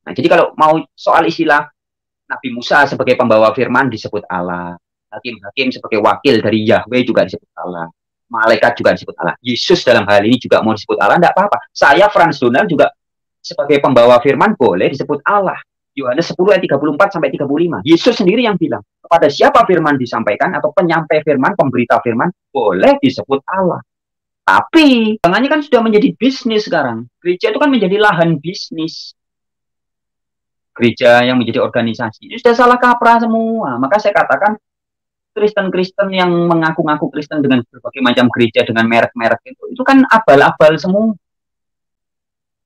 Nah, jadi kalau mau soal istilah Nabi Musa sebagai pembawa firman disebut Allah, hakim-hakim sebagai wakil dari Yahweh juga disebut Allah, malaikat juga disebut Allah. Yesus dalam hal ini juga mau disebut Allah, enggak apa-apa. Saya Franz Donald juga sebagai pembawa firman boleh disebut Allah. Yohanes 10 ayat 34 sampai 35. Yesus sendiri yang bilang, kepada siapa firman disampaikan atau penyampai firman, pemberita firman, boleh disebut Allah. Tapi, tangannya kan sudah menjadi bisnis sekarang. Gereja itu kan menjadi lahan bisnis. Gereja yang menjadi organisasi. Itu sudah salah kaprah semua. Maka saya katakan, Kristen-Kristen yang mengaku-ngaku Kristen dengan berbagai macam gereja, dengan merek-merek itu kan abal-abal semua.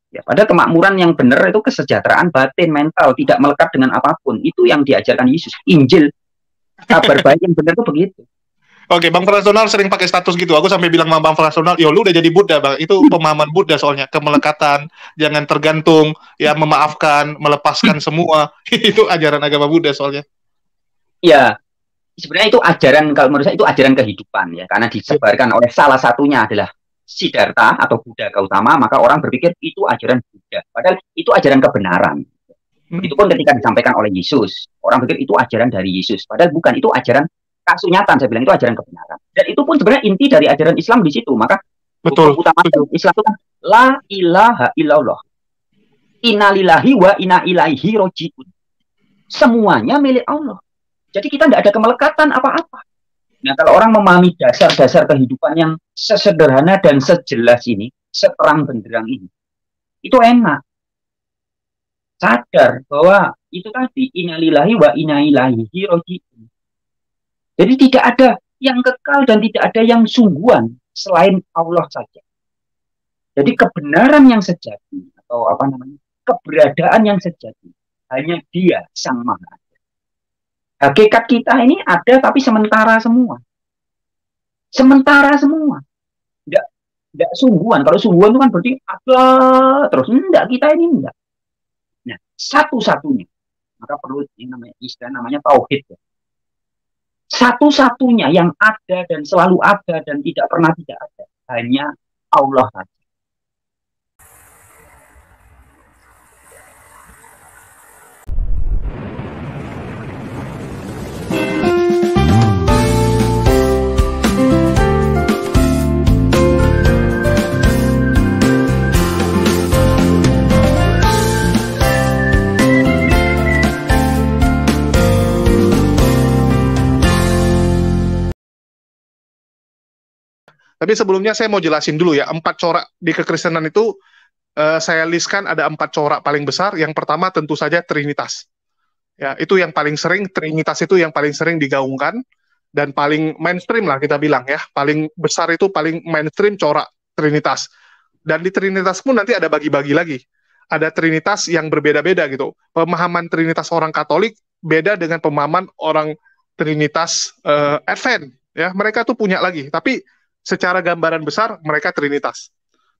Ya, pada kemakmuran yang benar itu kesejahteraan batin, mental, tidak melekat dengan apapun. Itu yang diajarkan Yesus. Injil, kabar baik yang benar itu begitu. Oke, Bang Frasonal sering pakai status gitu. Aku sampai bilang sama Bang Frasonal, yo lu udah jadi Buddha, Bang. Itu pemahaman Buddha soalnya. Kemelekatan, jangan tergantung, ya memaafkan, melepaskan semua. Itu ajaran agama Buddha soalnya. Ya, sebenarnya itu ajaran, kalau menurut saya itu ajaran kehidupan ya. Karena disebarkan oleh salah satunya adalah Siddhartha atau Buddha Gautama, maka orang berpikir itu ajaran Buddha. Padahal itu ajaran kebenaran. Begitupun ketika disampaikan oleh Yesus, orang pikir itu ajaran dari Yesus. Padahal bukan, itu ajaran kasunyatan, saya bilang itu ajaran kebenaran. Dan itu pun sebenarnya inti dari ajaran Islam di situ. Maka betul, utama Islam itu kan la ilaha illallah, inna lillahi wa inna ilaihi rojiun. Semuanya milik Allah. Jadi kita tidak ada kemelekatan apa-apa. Nah, kalau orang memahami dasar-dasar kehidupan yang sesederhana dan sejelas ini, seterang benderang ini, itu enak. Sadar bahwa itu tadi inna lillahi wa inna ilaihi rojiun. Jadi tidak ada yang kekal dan tidak ada yang sungguhan selain Allah saja. Jadi kebenaran yang sejati atau apa namanya, keberadaan yang sejati hanya Dia Sang Maha. Hakikat kita ini ada tapi sementara semua. Sementara semua. Tidak sungguhan. Kalau sungguhan itu kan berarti ada terus. Enggak, kita ini enggak. Nah, satu-satunya. Maka perlu ini namanya istilah namanya tauhid ya. Satu-satunya yang ada dan selalu ada dan tidak pernah tidak ada hanya Allah saja. Tapi sebelumnya saya mau jelasin dulu ya, 4 corak di kekristenan itu saya listkan ada 4 corak paling besar. Yang pertama tentu saja Trinitas. Ya, itu yang paling sering, Trinitas itu yang paling sering digaungkan dan paling mainstream lah kita bilang ya. Paling besar itu paling mainstream corak Trinitas. Dan di Trinitas pun nanti ada bagi-bagi lagi. Ada Trinitas yang berbeda-beda gitu. Pemahaman Trinitas orang Katolik beda dengan pemahaman orang Trinitas Advent. Ya, mereka tuh punya lagi. Tapi secara gambaran besar mereka Trinitas.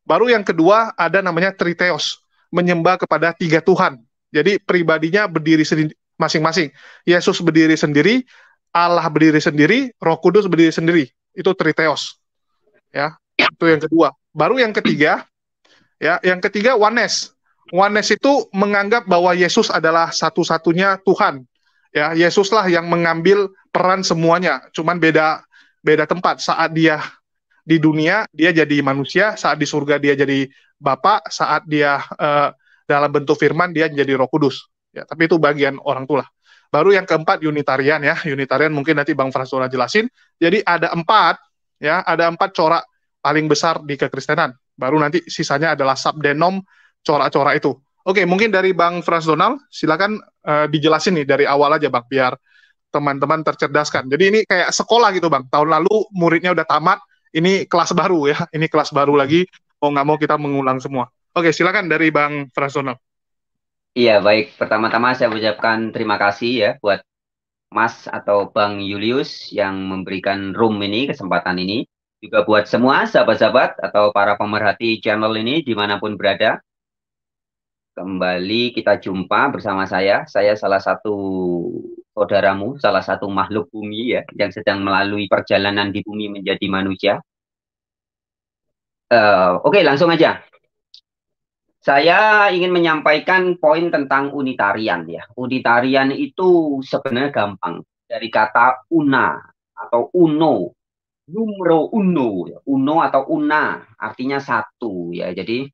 Baru yang kedua ada namanya Triteos, menyembah kepada 3 Tuhan. Jadi pribadinya berdiri masing-masing. Yesus berdiri sendiri, Allah berdiri sendiri, Roh Kudus berdiri sendiri. Itu Triteos. Ya, itu yang kedua. Baru yang ketiga, ya, yang ketiga Oneness. Oneness itu menganggap bahwa Yesus adalah satu-satunya Tuhan. Ya, Yesuslah yang mengambil peran semuanya. Cuman beda tempat. Saat dia di dunia dia jadi manusia, saat di surga dia jadi Bapa, saat dia dalam bentuk firman dia jadi Roh Kudus. Ya, tapi itu bagian orang tua. Baru yang keempat Unitarian ya. Unitarian mungkin nanti Bang Fransona jelasin. Jadi ada 4 ya, ada 4 corak paling besar di kekristenan. Baru nanti sisanya adalah subdenom corak-corak itu. Oke, mungkin dari Bang Frans Donald silakan dijelasin nih dari awal aja Bang biar teman-teman tercerdaskan. Jadi ini kayak sekolah gitu Bang. Tahun lalu muridnya udah tamat, ini kelas baru ya, ini kelas baru lagi, mau nggak mau kita mengulang semua. Oke, silakan dari Bang Frasonal. Iya, baik. Pertama-tama saya ucapkan terima kasih ya buat Mas atau Bang Julius yang memberikan room ini, kesempatan ini. Juga buat semua sahabat-sahabat atau para pemerhati channel ini dimanapun berada. Kembali kita jumpa bersama saya. Saya salah satu saudaramu, salah satu makhluk bumi ya, yang sedang melalui perjalanan di bumi menjadi manusia. Oke, langsung aja. Saya ingin menyampaikan poin tentang Unitarian ya. Unitarian itu sebenarnya gampang dari kata una atau uno, numero uno, ya. Uno atau una artinya satu ya. Jadi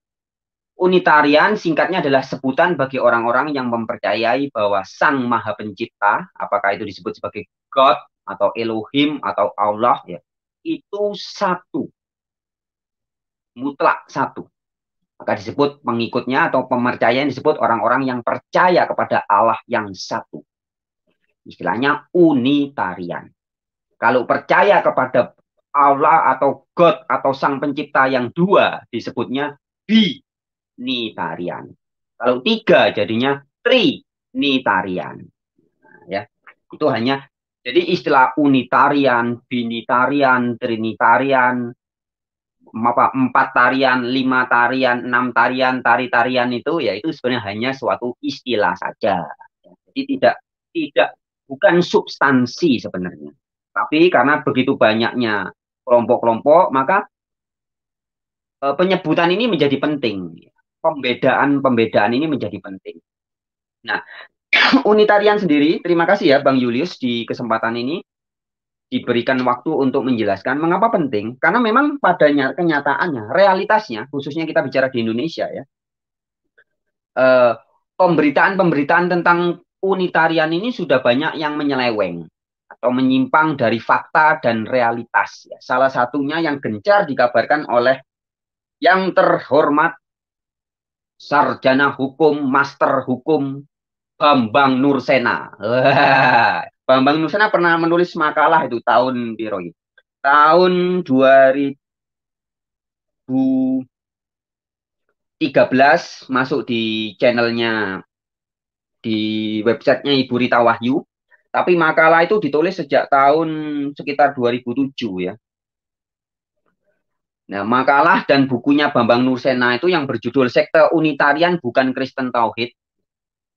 Unitarian singkatnya adalah sebutan bagi orang-orang yang mempercayai bahwa Sang Maha Pencipta, apakah itu disebut sebagai God atau Elohim atau Allah ya, itu satu, mutlak satu. Maka disebut pengikutnya atau pemercayaan disebut orang-orang yang percaya kepada Allah yang satu. Istilahnya Unitarian. Kalau percaya kepada Allah atau God atau Sang Pencipta yang dua disebutnya binitarian. Kalau tiga jadinya trinitarian. Nah, ya, itu hanya jadi istilah unitarian, binitarian, trinitarian, empat tarian, lima tarian, enam tarian, tari-tarian itu ya itu sebenarnya hanya suatu istilah saja. Jadi tidak bukan substansi sebenarnya. Tapi karena begitu banyaknya kelompok-kelompok, maka penyebutan ini menjadi penting. Pembedaan-pembedaan ini menjadi penting. Nah, unitarian sendiri, terima kasih ya Bang Julius di kesempatan ini diberikan waktu untuk menjelaskan mengapa penting. Karena memang padanya kenyataannya, realitasnya, khususnya kita bicara di Indonesia ya, pemberitaan-pemberitaan tentang unitarian ini sudah banyak yang menyeleweng atau menyimpang dari fakta dan realitas. Ya. Salah satunya yang gencar dikabarkan oleh yang terhormat sarjana hukum, master hukum Bambang Nursena. Bambang Nursena pernah menulis makalah itu tahun Biroi. Tahun 2013 masuk di channelnya di websitenya Ibu Rita Wahyu. Tapi makalah itu ditulis sejak tahun sekitar 2007 ya. Nah, makalah dan bukunya Bambang Nursena itu yang berjudul Sekte Unitarian Bukan Kristen Tauhid.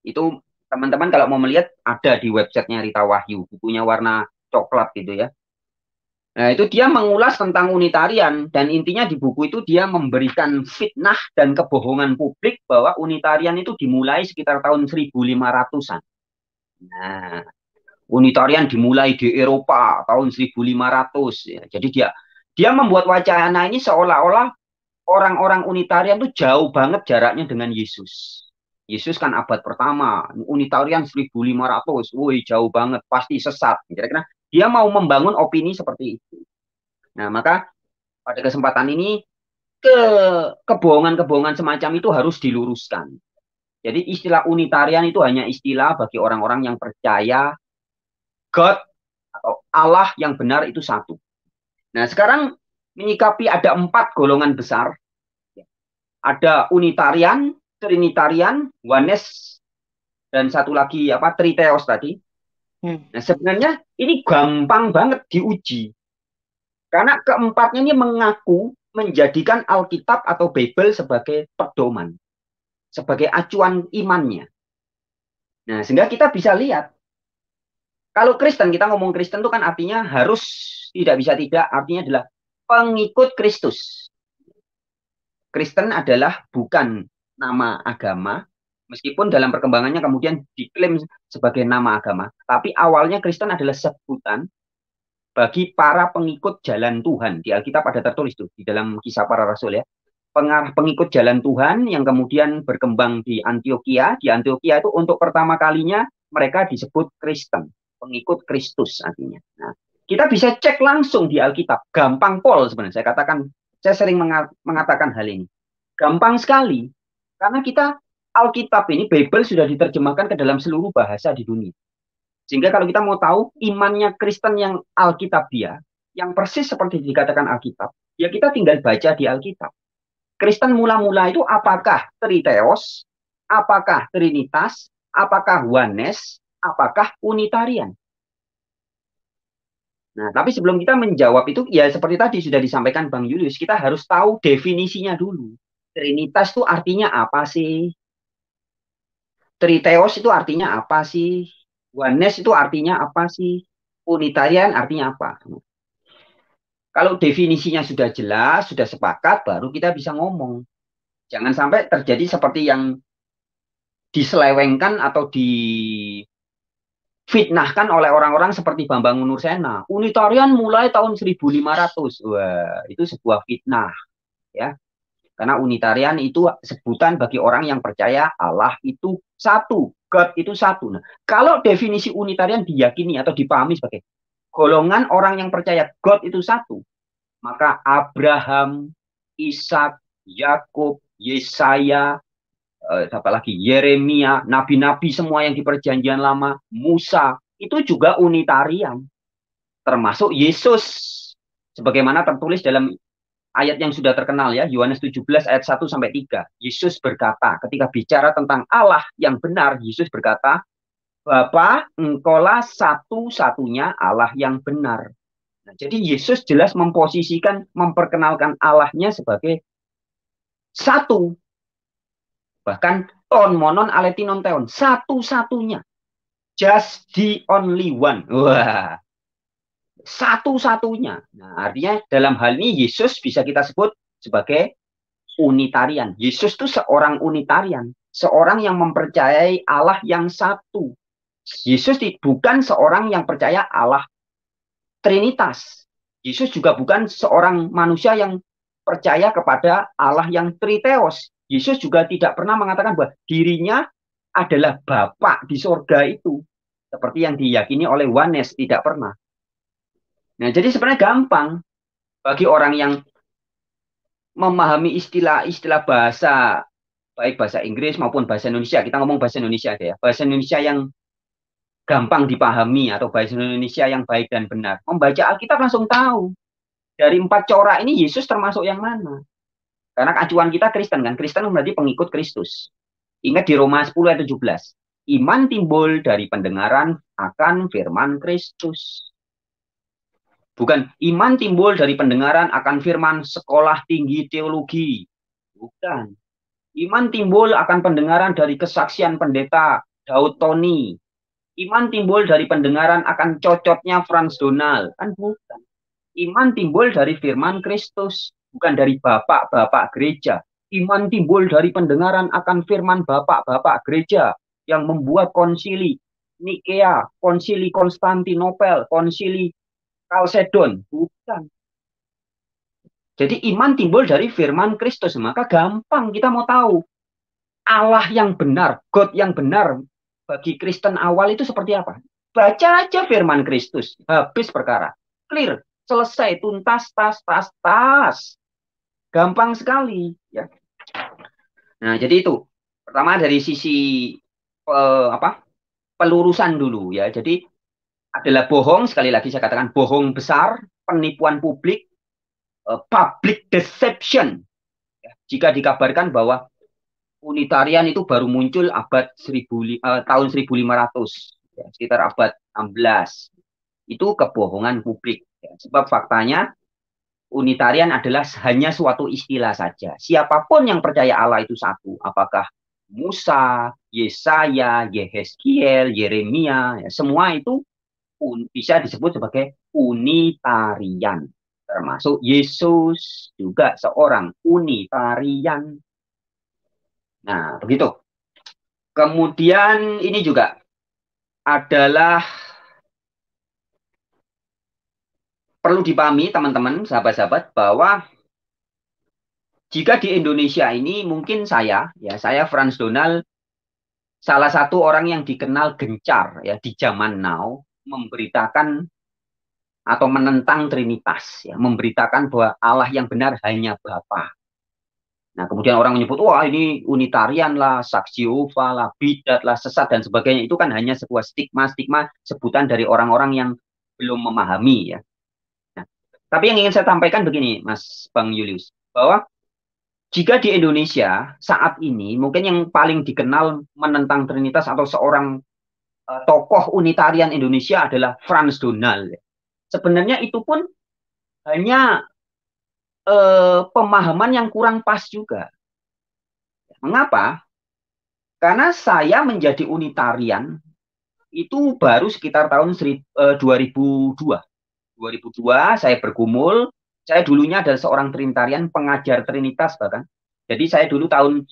Itu teman-teman kalau mau melihat ada di websitenya Rita Wahyu. Bukunya warna coklat gitu ya. Nah, itu dia mengulas tentang unitarian dan intinya di buku itu dia memberikan fitnah dan kebohongan publik bahwa unitarian itu dimulai sekitar tahun 1500-an. Nah, unitarian dimulai di Eropa tahun 1500 ya. Jadi dia membuat wacana ini seolah-olah orang-orang unitarian itu jauh banget jaraknya dengan Yesus. Yesus kan abad pertama, unitarian 1500, woi jauh banget, pasti sesat. Kira-kira dia mau membangun opini seperti itu. Nah, maka pada kesempatan ini kebohongan-kebohongan semacam itu harus diluruskan. Jadi istilah unitarian itu hanya istilah bagi orang-orang yang percaya God atau Allah yang benar itu satu. Nah, sekarang menyikapi ada 4 golongan besar. Ada unitarian, trinitarian, oneness, dan satu lagi apa triteos tadi. Nah, sebenarnya ini gampang banget diuji. Karena keempatnya ini mengaku menjadikan Alkitab atau Bible sebagai pedoman, sebagai acuan imannya. Nah, sehingga kita bisa lihat, kalau Kristen, kita ngomong Kristen itu kan artinya harus, tidak bisa tidak, artinya adalah pengikut Kristus. Kristen adalah bukan nama agama, meskipun dalam perkembangannya kemudian diklaim sebagai nama agama, tapi awalnya Kristen adalah sebutan bagi para pengikut jalan Tuhan. Di Alkitab ada tertulis tuh di dalam Kisah Para Rasul ya. Pengikut jalan Tuhan yang kemudian berkembang di Antioquia. Di Antioquia itu untuk pertama kalinya mereka disebut Kristen, pengikut Kristus artinya. Nah, kita bisa cek langsung di Alkitab, gampang pol sebenarnya. Saya sering mengatakan hal ini. Gampang sekali karena kita Alkitab ini Bible sudah diterjemahkan ke dalam seluruh bahasa di dunia. Sehingga kalau kita mau tahu imannya Kristen yang Alkitabiah, yang persis seperti dikatakan Alkitab, ya kita tinggal baca di Alkitab. Kristen mula-mula itu apakah Triteos, apakah Trinitas, apakah Oneness, apakah Unitarian? Nah, tapi sebelum kita menjawab itu, ya seperti tadi sudah disampaikan Bang Julius, kita harus tahu definisinya dulu. Trinitas itu artinya apa sih? Triteos itu artinya apa sih? Oneness itu artinya apa sih? Unitarian artinya apa? Kalau definisinya sudah jelas, sudah sepakat, baru kita bisa ngomong. Jangan sampai terjadi seperti yang diselewengkan atau difitnahkan oleh orang-orang seperti Bambang Nursena. Unitarian mulai tahun 1500. Wah, itu sebuah fitnah ya. Karena Unitarian itu sebutan bagi orang yang percaya Allah itu satu, God itu satu. Nah, kalau definisi Unitarian diyakini atau dipahami sebagai golongan orang yang percaya God itu satu, maka Abraham, Ishak, Yakub, Yesaya, apalagi Yeremia, nabi-nabi semua yang di perjanjian lama, Musa, itu juga Unitarian, termasuk Yesus. Sebagaimana tertulis dalam ayat yang sudah terkenal ya, Yohanes 17 ayat 1 sampai 3. Yesus berkata, ketika bicara tentang Allah yang benar, Yesus berkata, Bapa, engkaulah satu-satunya Allah yang benar. Nah, jadi Yesus jelas memposisikan, memperkenalkan Allahnya sebagai satu. Bahkan ton monon aletinon teon, satu-satunya. Just the only one. Wah, satu-satunya. Nah, artinya dalam hal ini Yesus bisa kita sebut sebagai Unitarian. Yesus itu seorang Unitarian, seorang yang mempercayai Allah yang satu. Yesus bukan seorang yang percaya Allah Trinitas. Yesus juga bukan seorang manusia yang percaya kepada Allah yang Triteos. Yesus juga tidak pernah mengatakan bahwa dirinya adalah Bapa di sorga itu. Seperti yang diyakini oleh Yohanes, tidak pernah. Nah, jadi sebenarnya gampang bagi orang yang memahami istilah-istilah bahasa, baik bahasa Inggris maupun bahasa Indonesia. Kita ngomong bahasa Indonesia aja ya. Bahasa Indonesia yang gampang dipahami atau bahasa Indonesia yang baik dan benar. Membaca Alkitab langsung tahu. Dari 4 corak ini Yesus termasuk yang mana? Karena acuan kita Kristen kan. Kristen berarti pengikut Kristus. Ingat di Roma 10 ayat 17. Iman timbul dari pendengaran akan firman Kristus. Bukan iman timbul dari pendengaran akan firman sekolah tinggi teologi. Bukan. Iman timbul akan pendengaran dari kesaksian pendeta Daud Tony. Iman timbul dari pendengaran akan cocotnya Franz Donald. Kan bukan. Iman timbul dari firman Kristus, bukan dari bapak-bapak gereja. Iman timbul dari pendengaran akan firman bapak-bapak gereja yang membuat konsili Nikea, konsili Konstantinopel, konsili Kalsedon. Bukan. Jadi iman timbul dari firman Kristus. Maka gampang kita mau tahu Allah yang benar, God yang benar bagi Kristen awal itu seperti apa. Baca aja firman Kristus, habis perkara. Clear. Selesai, tuntas, tas. Gampang sekali ya. Nah, jadi itu pertama dari sisi pelurusan dulu ya. Jadi adalah bohong, sekali lagi saya katakan bohong besar, penipuan publik, public deception. Ya. Jika dikabarkan bahwa Unitarian itu baru muncul abad tahun 1500, ya, sekitar abad 16. Itu kebohongan publik. Ya. Sebab faktanya Unitarian adalah hanya suatu istilah saja. Siapapun yang percaya Allah itu satu, apakah Musa, Yesaya, Yehezkiel, Yeremia, ya, semua itu bisa disebut sebagai Unitarian. Termasuk Yesus juga seorang Unitarian. Nah, begitu. Kemudian ini juga adalah perlu dipahami teman-teman, sahabat-sahabat, bahwa jika di Indonesia ini mungkin saya Franz Donald, salah satu orang yang dikenal gencar ya di zaman now memberitakan atau menentang Trinitas, ya, memberitakan bahwa Allah yang benar hanya Bapa. Nah, kemudian orang menyebut, wah ini Unitarian lah, Saksi Yehova lah, bidat lah, sesat dan sebagainya. Itu kan hanya sebuah stigma sebutan dari orang-orang yang belum memahami ya. Nah, tapi yang ingin saya sampaikan begini, Mas Bang Julius, bahwa jika di Indonesia saat ini mungkin yang paling dikenal menentang Trinitas atau seorang tokoh Unitarian Indonesia adalah Franz Donald. Sebenarnya itu pun hanya pemahaman yang kurang pas juga. Mengapa? Karena saya menjadi Unitarian itu baru sekitar tahun 2002. 2002 saya bergumul. Saya dulunya adalah seorang Trinitarian, pengajar Trinitas bahkan. Jadi saya dulu tahun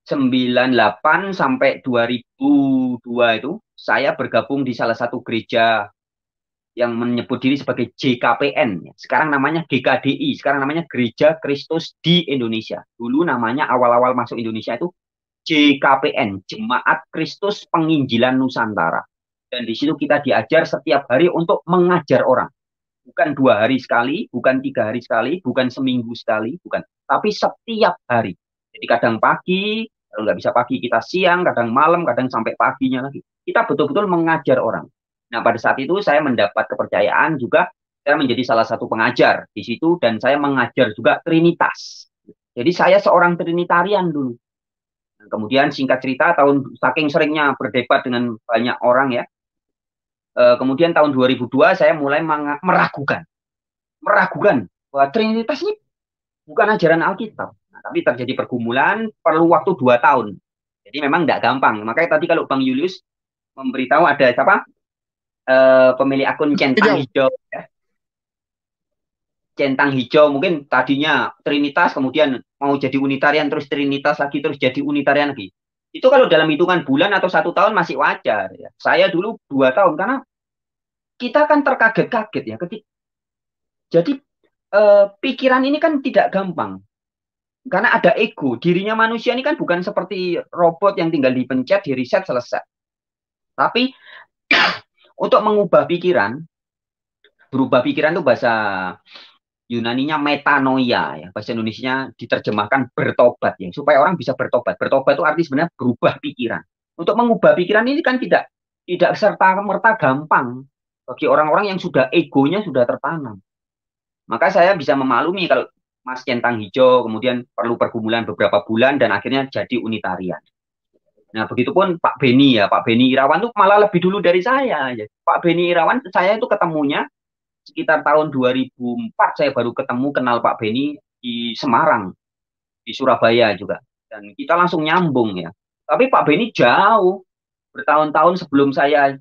98 sampai 2002 itu saya bergabung di salah satu gereja yang menyebut diri sebagai JKPN. Sekarang namanya GKDI, sekarang namanya Gereja Kristus di Indonesia. Dulu namanya awal-awal masuk Indonesia itu JKPN, Jemaat Kristus Penginjilan Nusantara. Dan di situ kita diajar setiap hari untuk mengajar orang. Bukan 2 hari sekali, bukan 3 hari sekali, bukan seminggu sekali, bukan. Tapi setiap hari. Jadi kadang pagi, kalau nggak bisa pagi kita siang, kadang malam, kadang sampai paginya lagi. Kita betul-betul mengajar orang. Nah, pada saat itu saya mendapat kepercayaan juga, saya menjadi salah satu pengajar di situ, dan saya mengajar juga Trinitas. Jadi saya seorang Trinitarian dulu. Nah, kemudian singkat cerita, saking seringnya berdebat dengan banyak orang ya, kemudian tahun 2002 saya mulai meragukan bahwa Trinitas ini bukan ajaran Alkitab. Nah, tapi terjadi pergumulan, perlu waktu 2 tahun. Jadi memang tidak gampang. Makanya tadi kalau Bang Julius memberitahu ada siapa? Pemilik akun Centang Hijau. Ya. Centang Hijau mungkin tadinya Trinitas, kemudian mau jadi Unitarian, terus Trinitas lagi, terus jadi Unitarian lagi. Itu kalau dalam hitungan bulan atau 1 tahun masih wajar. Ya. Saya dulu 2 tahun, karena kita kan terkaget-kaget ya. Jadi pikiran ini kan tidak gampang. Karena ada ego. Dirinya manusia ini kan bukan seperti robot yang tinggal dipencet, di reset, selesai. Tapi untuk mengubah pikiran, berubah pikiran itu bahasa Yunaninya metanoia, ya. Bahasa Indonesianya diterjemahkan bertobat, ya. Supaya orang bisa bertobat. Bertobat itu arti sebenarnya berubah pikiran. Untuk mengubah pikiran ini kan tidak serta-merta gampang bagi orang-orang yang sudah egonya sudah tertanam. Maka saya bisa memaklumi kalau Mas Centang Hijau kemudian perlu pergumulan beberapa bulan dan akhirnya jadi Unitarian. Nah, begitupun Pak Beni ya, Pak Beni Irawan tuh malah lebih dulu dari saya. Pak Beni Irawan, saya itu ketemunya sekitar tahun 2004, saya baru kenal Pak Beni di Semarang, di Surabaya juga. Dan kita langsung nyambung ya. Tapi Pak Beni jauh, bertahun-tahun sebelum saya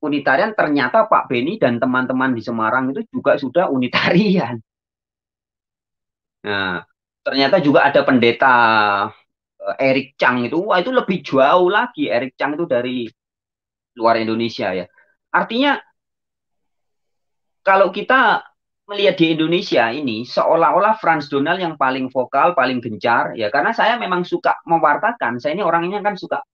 Unitarian, ternyata Pak Beni dan teman-teman di Semarang itu juga sudah Unitarian. Nah, ternyata juga ada pendeta Eric Chang itu, wah itu lebih jauh lagi. Eric Chang itu dari luar Indonesia ya. Artinya kalau kita melihat di Indonesia ini seolah-olah Frans Donald yang paling vokal, paling gencar ya, karena saya memang suka mewartakan. Saya ini orangnya kan suka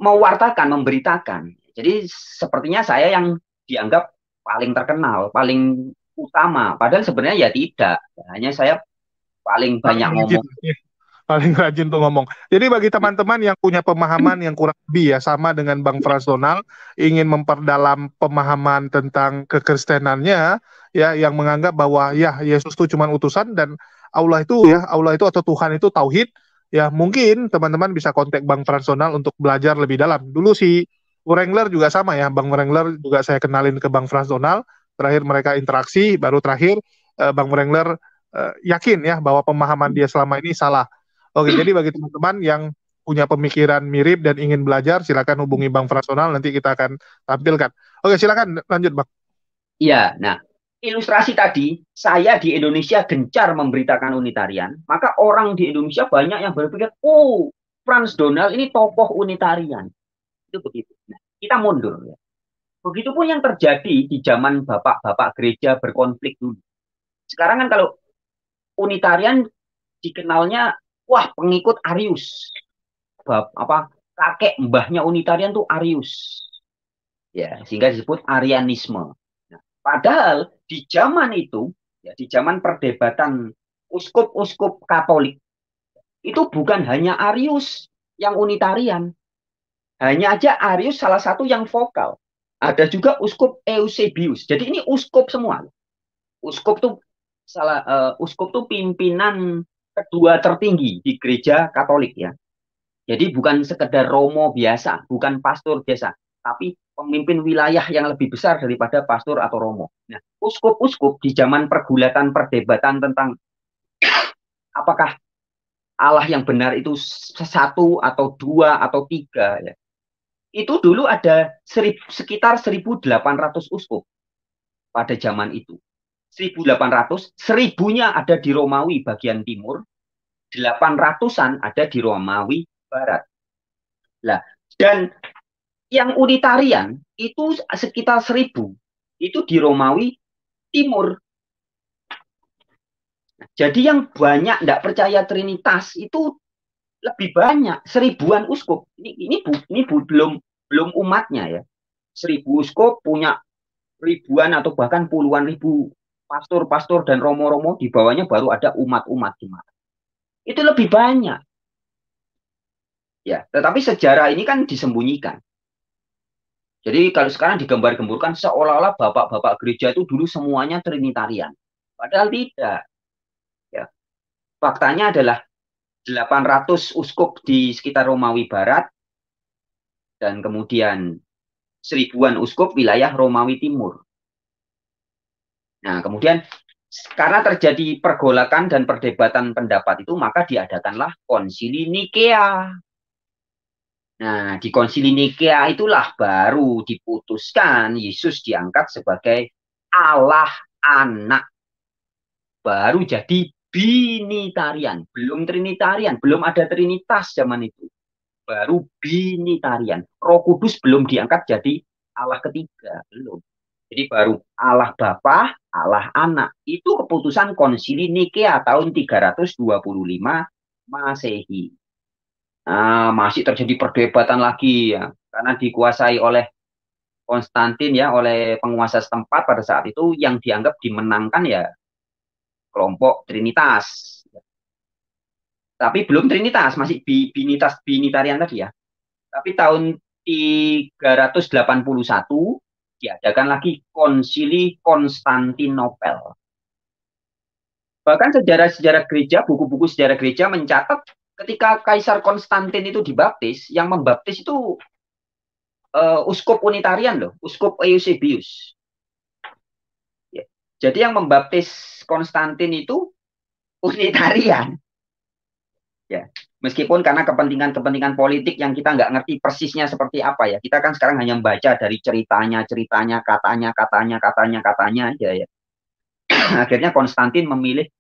mewartakan, memberitakan. Jadi sepertinya saya yang dianggap paling terkenal, paling utama. Padahal sebenarnya ya tidak. Hanya saya paling banyak ngomong. Paling rajin tuh ngomong. Jadi bagi teman-teman yang punya pemahaman yang kurang lebih ya sama dengan Bang Frans Donald, ingin memperdalam pemahaman tentang kekristenannya, ya yang menganggap bahwa ya Yesus itu cuma utusan dan Allah itu atau Tuhan itu tauhid, ya mungkin teman-teman bisa kontak Bang Frans Donald untuk belajar lebih dalam. Dulu si Wrangler juga sama ya, Bang Wrangler juga saya kenalin ke Bang Frans Donald, terakhir mereka interaksi, baru terakhir Bang Wrangler yakin ya bahwa pemahaman dia selama ini salah. Oke, jadi bagi teman-teman yang punya pemikiran mirip dan ingin belajar, silakan hubungi Bang Frans Donald, nanti kita akan tampilkan. Oke, silakan lanjut, Bang. Iya, nah ilustrasi tadi, saya di Indonesia gencar memberitakan Unitarian, maka orang di Indonesia banyak yang berpikir, oh, Frans Donald ini tokoh Unitarian. Itu begitu. Nah, kita mundur. Ya. Begitupun yang terjadi di zaman bapak-bapak gereja berkonflik dulu. Sekarang kan kalau Unitarian dikenalnya, wah pengikut Arius. Kakek mbahnya Unitarian tuh Arius. Ya, sehingga disebut Arianisme. Nah, padahal di zaman itu, ya, di zaman perdebatan uskup-uskup Katolik, itu bukan hanya Arius yang Unitarian. Hanya aja Arius salah satu yang vokal. Ada juga uskup Eusebius. Jadi ini uskup semua. Uskup tuh pimpinan kedua tertinggi di gereja Katolik ya. Jadi bukan sekedar romo biasa, bukan pastor biasa, tapi pemimpin wilayah yang lebih besar daripada pastor atau romo. Nah, uskup-uskup di zaman pergulatan perdebatan tentang apakah Allah yang benar itu satu atau dua atau tiga ya. Itu dulu ada sekitar 1.800 uskup pada zaman itu. 1.800, 1.000-nya ada di Romawi bagian timur, 800-an ada di Romawi Barat. Lah, dan yang Unitarian itu sekitar 1000 itu di Romawi Timur. Jadi yang banyak tidak percaya Trinitas itu lebih banyak, 1000-an uskup. Ini belum umatnya ya. 1000 uskup punya ribuan atau bahkan puluhan ribu pastor-pastor dan romo-romo, di bawahnya baru ada umat-umat jemaat. Itu lebih banyak. Ya, tetapi sejarah ini kan disembunyikan. Jadi kalau sekarang digambar-gemburkan seolah-olah bapak-bapak gereja itu dulu semuanya Trinitarian. Padahal tidak. Ya. Faktanya adalah 800 uskup di sekitar Romawi Barat dan kemudian 1000-an uskup wilayah Romawi Timur. Nah, kemudian karena terjadi pergolakan dan perdebatan pendapat itu, maka diadakanlah Konsili Nikea. Nah, di Konsili Nikea itulah baru diputuskan Yesus diangkat sebagai Allah Anak. Baru jadi binitarian, belum Trinitarian, belum ada Trinitas zaman itu. Baru binitarian. Roh Kudus belum diangkat jadi Allah ketiga, belum. Jadi baru Allah Bapa, Allah Anak. Itu keputusan Konsili Nikea tahun 325 Masehi. Nah, masih terjadi perdebatan lagi ya, karena dikuasai oleh Konstantin ya, oleh penguasa setempat pada saat itu yang dianggap dimenangkan ya kelompok Trinitas. Tapi belum Trinitas, masih binitarian tadi ya. Tapi tahun 381 diadakan lagi Konsili Konstantinopel. Bahkan sejarah-sejarah gereja, buku-buku sejarah gereja mencatat ketika Kaisar Konstantin itu dibaptis, yang membaptis itu uskup Unitarian loh, uskup Eusebius. Ya. Jadi yang membaptis Konstantin itu Unitarian. Ya. Meskipun karena kepentingan-kepentingan politik yang kita nggak ngerti persisnya seperti apa ya. Kita kan sekarang hanya membaca dari ceritanya, katanya aja ya. Akhirnya Konstantin memilih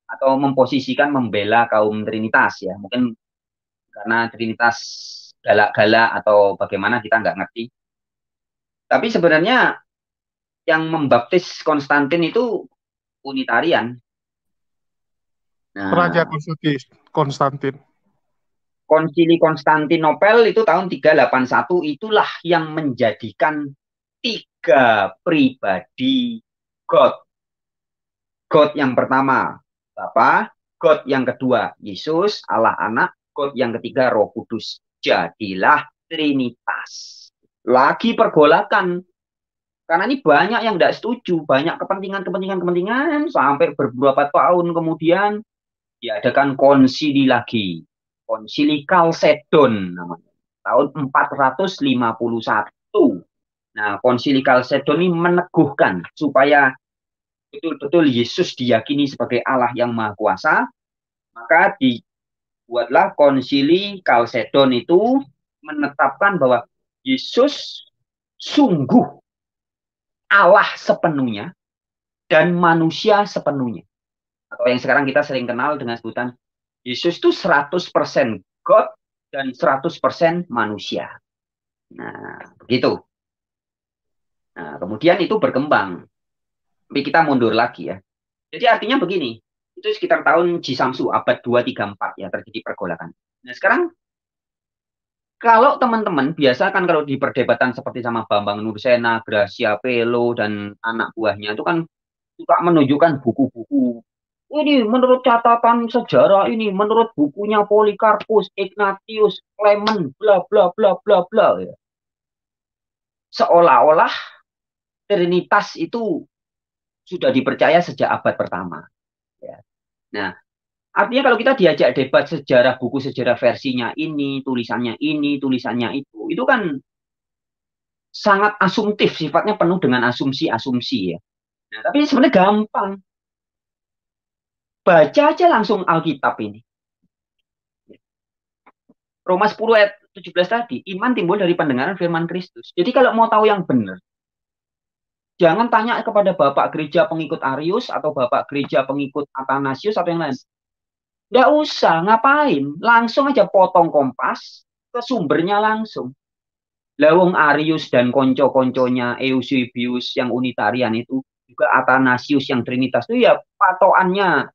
atau memposisikan membela kaum Trinitas ya. Mungkin karena Trinitas galak-galak atau bagaimana kita nggak ngerti. Tapi sebenarnya yang membaptis Konstantin itu Unitarian. Raja Nah, Konstantin. Konsili Konstantinopel itu tahun 381 itulah yang menjadikan 3 pribadi God. God yang pertama Bapa, God yang kedua Yesus, Allah Anak, God yang ketiga Roh Kudus. Jadilah Trinitas. Lagi pergolakan. Karena ini banyak yang tidak setuju, banyak kepentingan sampai beberapa tahun kemudian diadakan konsili lagi. Konsili Kalsedon namanya. Tahun 451. Nah, konsili Kalsedon ini meneguhkan supaya betul-betul Yesus diyakini sebagai Allah yang Maha Kuasa, maka dibuatlah konsili Kalsedon itu menetapkan bahwa Yesus sungguh Allah sepenuhnya dan manusia sepenuhnya. Atau yang sekarang kita sering kenal dengan sebutan Yesus itu 100% God dan 100% manusia. Nah, begitu. Nah, kemudian itu berkembang. Tapi kita mundur lagi ya. Jadi artinya begini, itu sekitar tahun Jisamsu, abad 234 ya, terjadi pergolakan. Nah, sekarang kalau teman-teman biasa kan kalau di perdebatan seperti sama Bambang Nursena, Gracia Pelo, dan anak buahnya itu kan suka menunjukkan buku-buku. Ini menurut catatan sejarah ini, menurut bukunya Polikarpus, Ignatius, Clement, bla bla bla bla bla. Ya. Seolah-olah Trinitas itu sudah dipercaya sejak abad pertama. Ya. Nah, artinya kalau kita diajak debat sejarah, buku sejarah versinya ini, tulisannya itu kan sangat asumtif, sifatnya penuh dengan asumsi-asumsi ya. Nah, tapi sebenarnya gampang. Baca aja langsung Alkitab ini. Roma 10 ayat 17 tadi, iman timbul dari pendengaran firman Kristus. Jadi kalau mau tahu yang benar, jangan tanya kepada bapak gereja pengikut Arius atau bapak gereja pengikut Athanasius atau yang lain. Nggak usah, ngapain? Langsung aja potong Kompas, ke sumbernya langsung. Lawong Arius dan konco-konconya Eusebius yang Unitarian itu, juga Athanasius yang Trinitas itu ya patokannya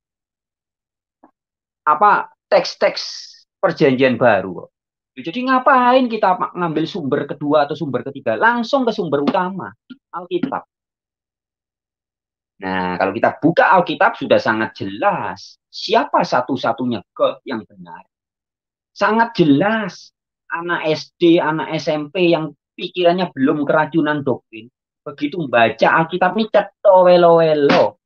apa teks-teks perjanjian baru. Jadi ngapain kita ngambil sumber kedua atau sumber ketiga? Langsung ke sumber utama, Alkitab. Nah, kalau kita buka Alkitab sudah sangat jelas siapa satu-satunya God yang benar. Sangat jelas. Anak SD, anak SMP yang pikirannya belum keracunan doktrin. Begitu membaca Alkitab ini ceto welo-welo.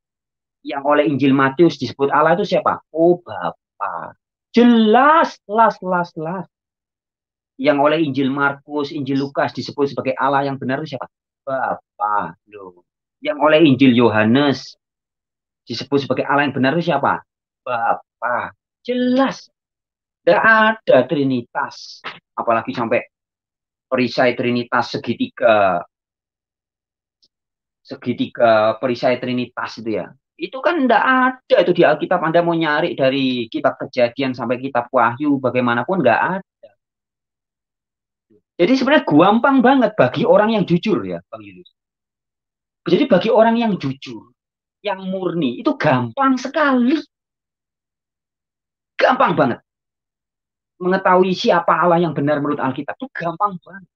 Yang oleh Injil Matius disebut Allah itu siapa? Oh, Bapa. Jelas, las. Yang oleh Injil Markus, Injil Lukas disebut sebagai Allah yang benar itu siapa? Bapa. Loh. Yang oleh Injil Yohanes disebut sebagai Allah yang benar itu siapa? Bapa. Jelas. Tidak ada Trinitas. Apalagi sampai perisai Trinitas segitiga. Segitiga perisai Trinitas itu ya. Itu kan tidak ada itu di Alkitab. Anda mau nyari dari kitab Kejadian sampai kitab Wahyu, bagaimanapun nggak ada. Jadi sebenarnya gampang banget bagi orang yang jujur ya, Bang Yunus. Jadi bagi orang yang jujur, yang murni, itu gampang sekali. Gampang banget. Mengetahui siapa Allah yang benar menurut Alkitab itu gampang banget.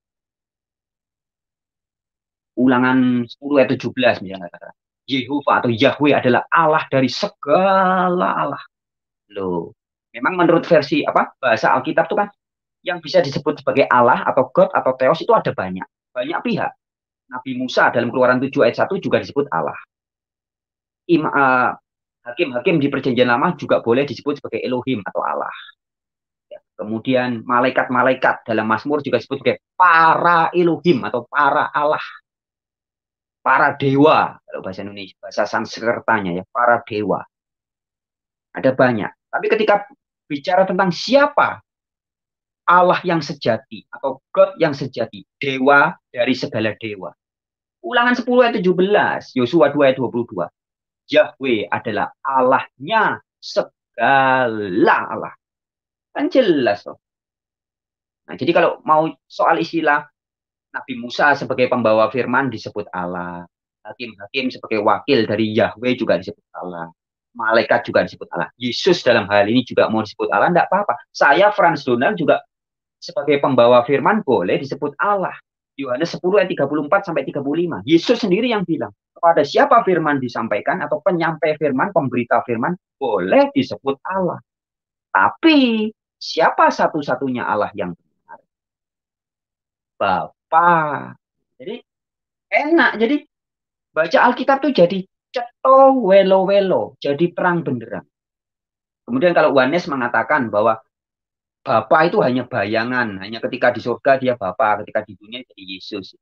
Ulangan 10 ayat 17 misalnya kata. Yehova atau Yahweh adalah Allah dari segala Allah. Loh, memang menurut versi apa bahasa Alkitab itu kan yang bisa disebut sebagai Allah atau God atau Theos itu ada banyak. Banyak pihak. Nabi Musa dalam Keluaran 7 ayat 1 juga disebut Allah. Hakim-hakim di Perjanjian Lama juga boleh disebut sebagai Elohim atau Allah. Ya. Kemudian malaikat-malaikat dalam Mazmur juga disebut sebagai para Elohim atau para Allah. Para dewa, kalau bahasa Indonesia, bahasa Sanskertanya ya, para dewa. Ada banyak. Tapi ketika bicara tentang siapa Allah yang sejati atau God yang sejati, dewa dari segala dewa. Ulangan 10 ayat 17, Yosua 2 ayat 22. Yahweh adalah Allahnya segala Allah. Kan jelas toh. Nah, jadi kalau mau soal istilah Nabi Musa sebagai pembawa firman disebut Allah. Hakim-hakim sebagai wakil dari Yahweh juga disebut Allah. Malaikat juga disebut Allah. Yesus dalam hal ini juga mau disebut Allah, enggak apa-apa. Saya, Franz Donald, juga sebagai pembawa firman boleh disebut Allah. Yohanes 10 ayat 34 sampai 35. Yesus sendiri yang bilang, kepada siapa firman disampaikan atau penyampai firman, pemberita firman, boleh disebut Allah. Tapi siapa satu-satunya Allah yang benar? Bapa. Jadi enak. Jadi baca Alkitab tuh jadi ceto welo-welo, jadi terang benderang. Kemudian kalau Yohanes mengatakan bahwa Bapa itu hanya bayangan, hanya ketika di surga dia Bapa, ketika di dunia jadi Yesus.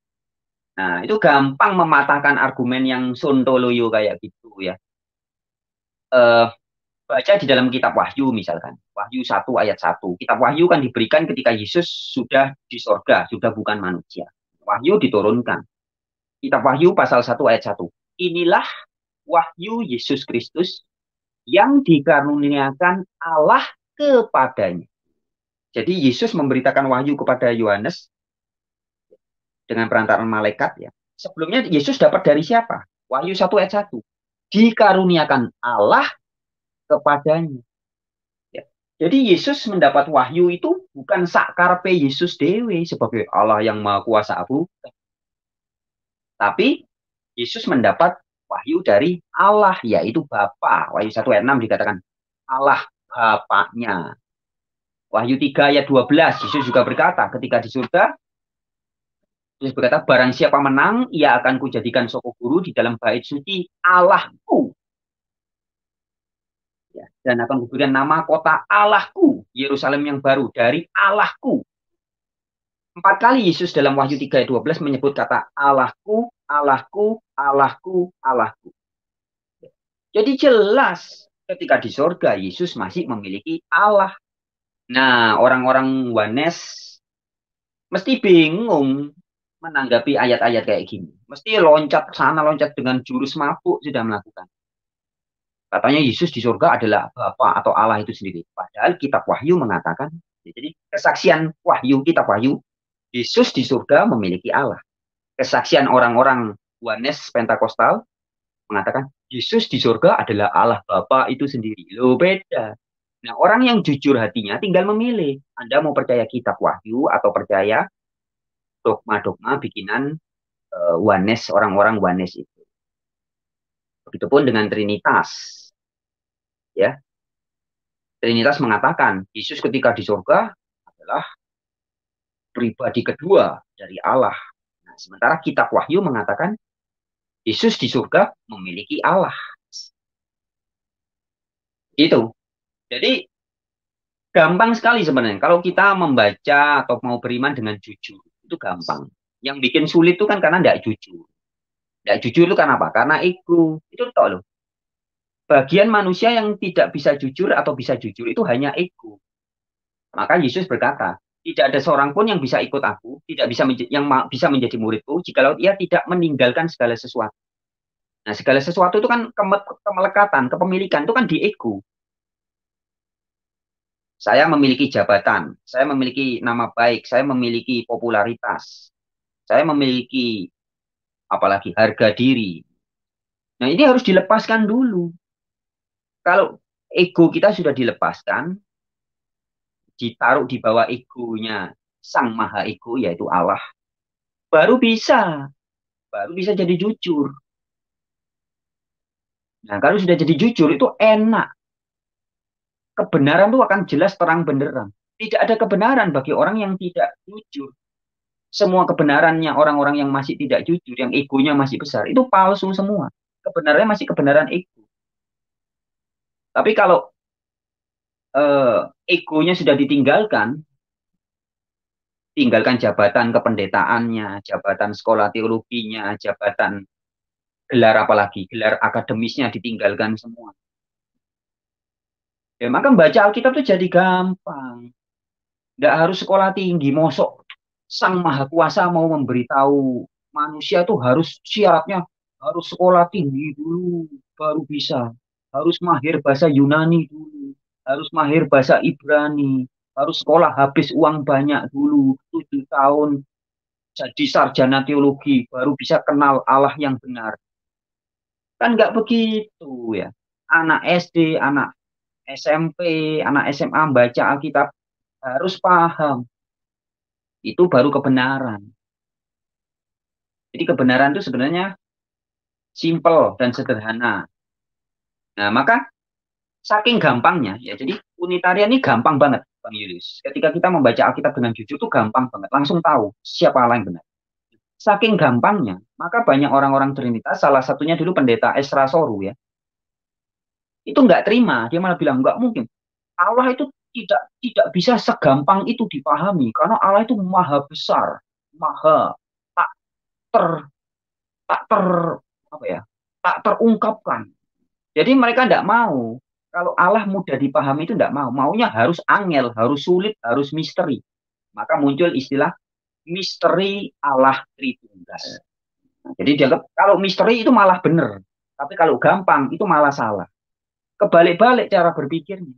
Nah, itu gampang mematahkan argumen yang sontoloyo kayak gitu ya. Eh, Baca di dalam kitab Wahyu misalkan. Wahyu 1 ayat 1. Kitab Wahyu kan diberikan ketika Yesus sudah di surga, sudah bukan manusia. Wahyu diturunkan. Kitab Wahyu pasal 1 ayat 1. Inilah wahyu Yesus Kristus yang dikaruniakan Allah kepadanya. Jadi Yesus memberitakan wahyu kepada Yohanes dengan perantaraan malaikat ya. Sebelumnya Yesus dapat dari siapa? Wahyu 1 ayat 1. Dikaruniakan Allah kepadanya. Ya. Jadi Yesus mendapat wahyu itu bukan sakarpe Yesus dewe sebagai Allah yang maha kuasa bukan. Tapi Yesus mendapat wahyu dari Allah, yaitu Bapa. Wahyu 1 ayat 6 dikatakan Allah Bapaknya. Wahyu 3 ayat 12, Yesus juga berkata, ketika di surga, Yesus berkata, barang siapa menang, ia akan kujadikan soko guru di dalam bait suci Allahku. Ya, dan akan kuberikan nama kota Allahku, Yerusalem yang baru, dari Allahku. 4 kali Yesus dalam Wahyu 3 ayat 12 menyebut kata Allahku, Allahku, Allahku, Allahku. Jadi jelas ketika di surga Yesus masih memiliki Allah. Nah, orang-orang Wanes mesti bingung menanggapi ayat-ayat kayak gini. Mesti loncat sana, loncat dengan jurus mabuk sudah melakukan. Katanya Yesus di surga adalah Bapa atau Allah itu sendiri. Padahal kitab Wahyu mengatakan, jadi kesaksian Wahyu, kitab Wahyu, Yesus di surga memiliki Allah. Kesaksian orang-orang Oneness Pentakostal mengatakan Yesus di surga adalah Allah Bapa itu sendiri. Loh, beda. Nah, orang yang jujur hatinya tinggal memilih. Anda mau percaya kitab Wahyu atau percaya dogma-dogma bikinan Oneness, orang-orang Oneness itu. Begitupun dengan Trinitas. Ya, Trinitas mengatakan Yesus ketika di surga adalah pribadi kedua dari Allah. Nah, sementara kitab Wahyu mengatakan Yesus di surga memiliki Allah. Itu. Jadi gampang sekali sebenarnya. Kalau kita membaca atau mau beriman dengan jujur, itu gampang. Yang bikin sulit itu kan karena tidak jujur. Tidak jujur itu karena apa? Karena ego. Itu toh loh. Bagian manusia yang tidak bisa jujur atau bisa jujur itu hanya ego. Maka Yesus berkata, tidak ada seorang pun yang bisa ikut aku, tidak bisa bisa menjadi muridku, jikalau ia tidak meninggalkan segala sesuatu. Nah, segala sesuatu itu kan kemelekatan, kepemilikan itu kan di ego. Saya memiliki jabatan, saya memiliki nama baik, saya memiliki popularitas, saya memiliki apalagi harga diri. Nah, ini harus dilepaskan dulu. Kalau ego kita sudah dilepaskan, ditaruh di bawah egonya Sang Maha Ego, yaitu Allah, baru bisa jadi jujur. Nah, kalau sudah jadi jujur itu enak. Kebenaran itu akan jelas terang benderang. Tidak ada kebenaran bagi orang yang tidak jujur. Semua kebenarannya orang-orang yang masih tidak jujur, yang egonya masih besar, itu palsu semua. Kebenarannya masih kebenaran ego. Tapi kalau egonya sudah ditinggalkan, tinggalkan jabatan kependetaannya, jabatan sekolah teologinya, jabatan gelar apalagi, gelar akademisnya ditinggalkan semua. Ya, maka membaca Alkitab itu jadi gampang. Nggak harus sekolah tinggi, mosok Sang Maha Kuasa mau memberitahu manusia tuh harus syaratnya harus sekolah tinggi dulu baru bisa. Harus mahir bahasa Yunani dulu, harus mahir bahasa Ibrani, harus sekolah habis uang banyak dulu, 7 tahun jadi sarjana teologi baru bisa kenal Allah yang benar. Kan nggak begitu ya. Anak SD, anak SMP, anak SMA baca Alkitab harus paham. Itu baru kebenaran. Jadi kebenaran itu sebenarnya simple dan sederhana. Nah, maka saking gampangnya, ya jadi Unitarian ini gampang banget, Bang Yulius. Ketika kita membaca Alkitab dengan jujur itu gampang banget, langsung tahu siapa Allah yang benar. Saking gampangnya, maka banyak orang-orang Trinitas, salah satunya dulu pendeta Esra Soru ya, itu nggak terima, dia malah bilang nggak mungkin. Allah itu tidak bisa segampang itu dipahami, karena Allah itu maha besar, maha tak ter tak ter apa ya tak terungkapkan. Jadi mereka tidak mau kalau Allah mudah dipahami itu tidak mau, maunya harus angel, harus sulit, harus misteri. Maka muncul istilah misteri Allah Tritunggal. Nah, jadi dianggap kalau misteri itu malah benar, tapi kalau gampang itu malah salah. Kebalik-balik cara berpikirnya.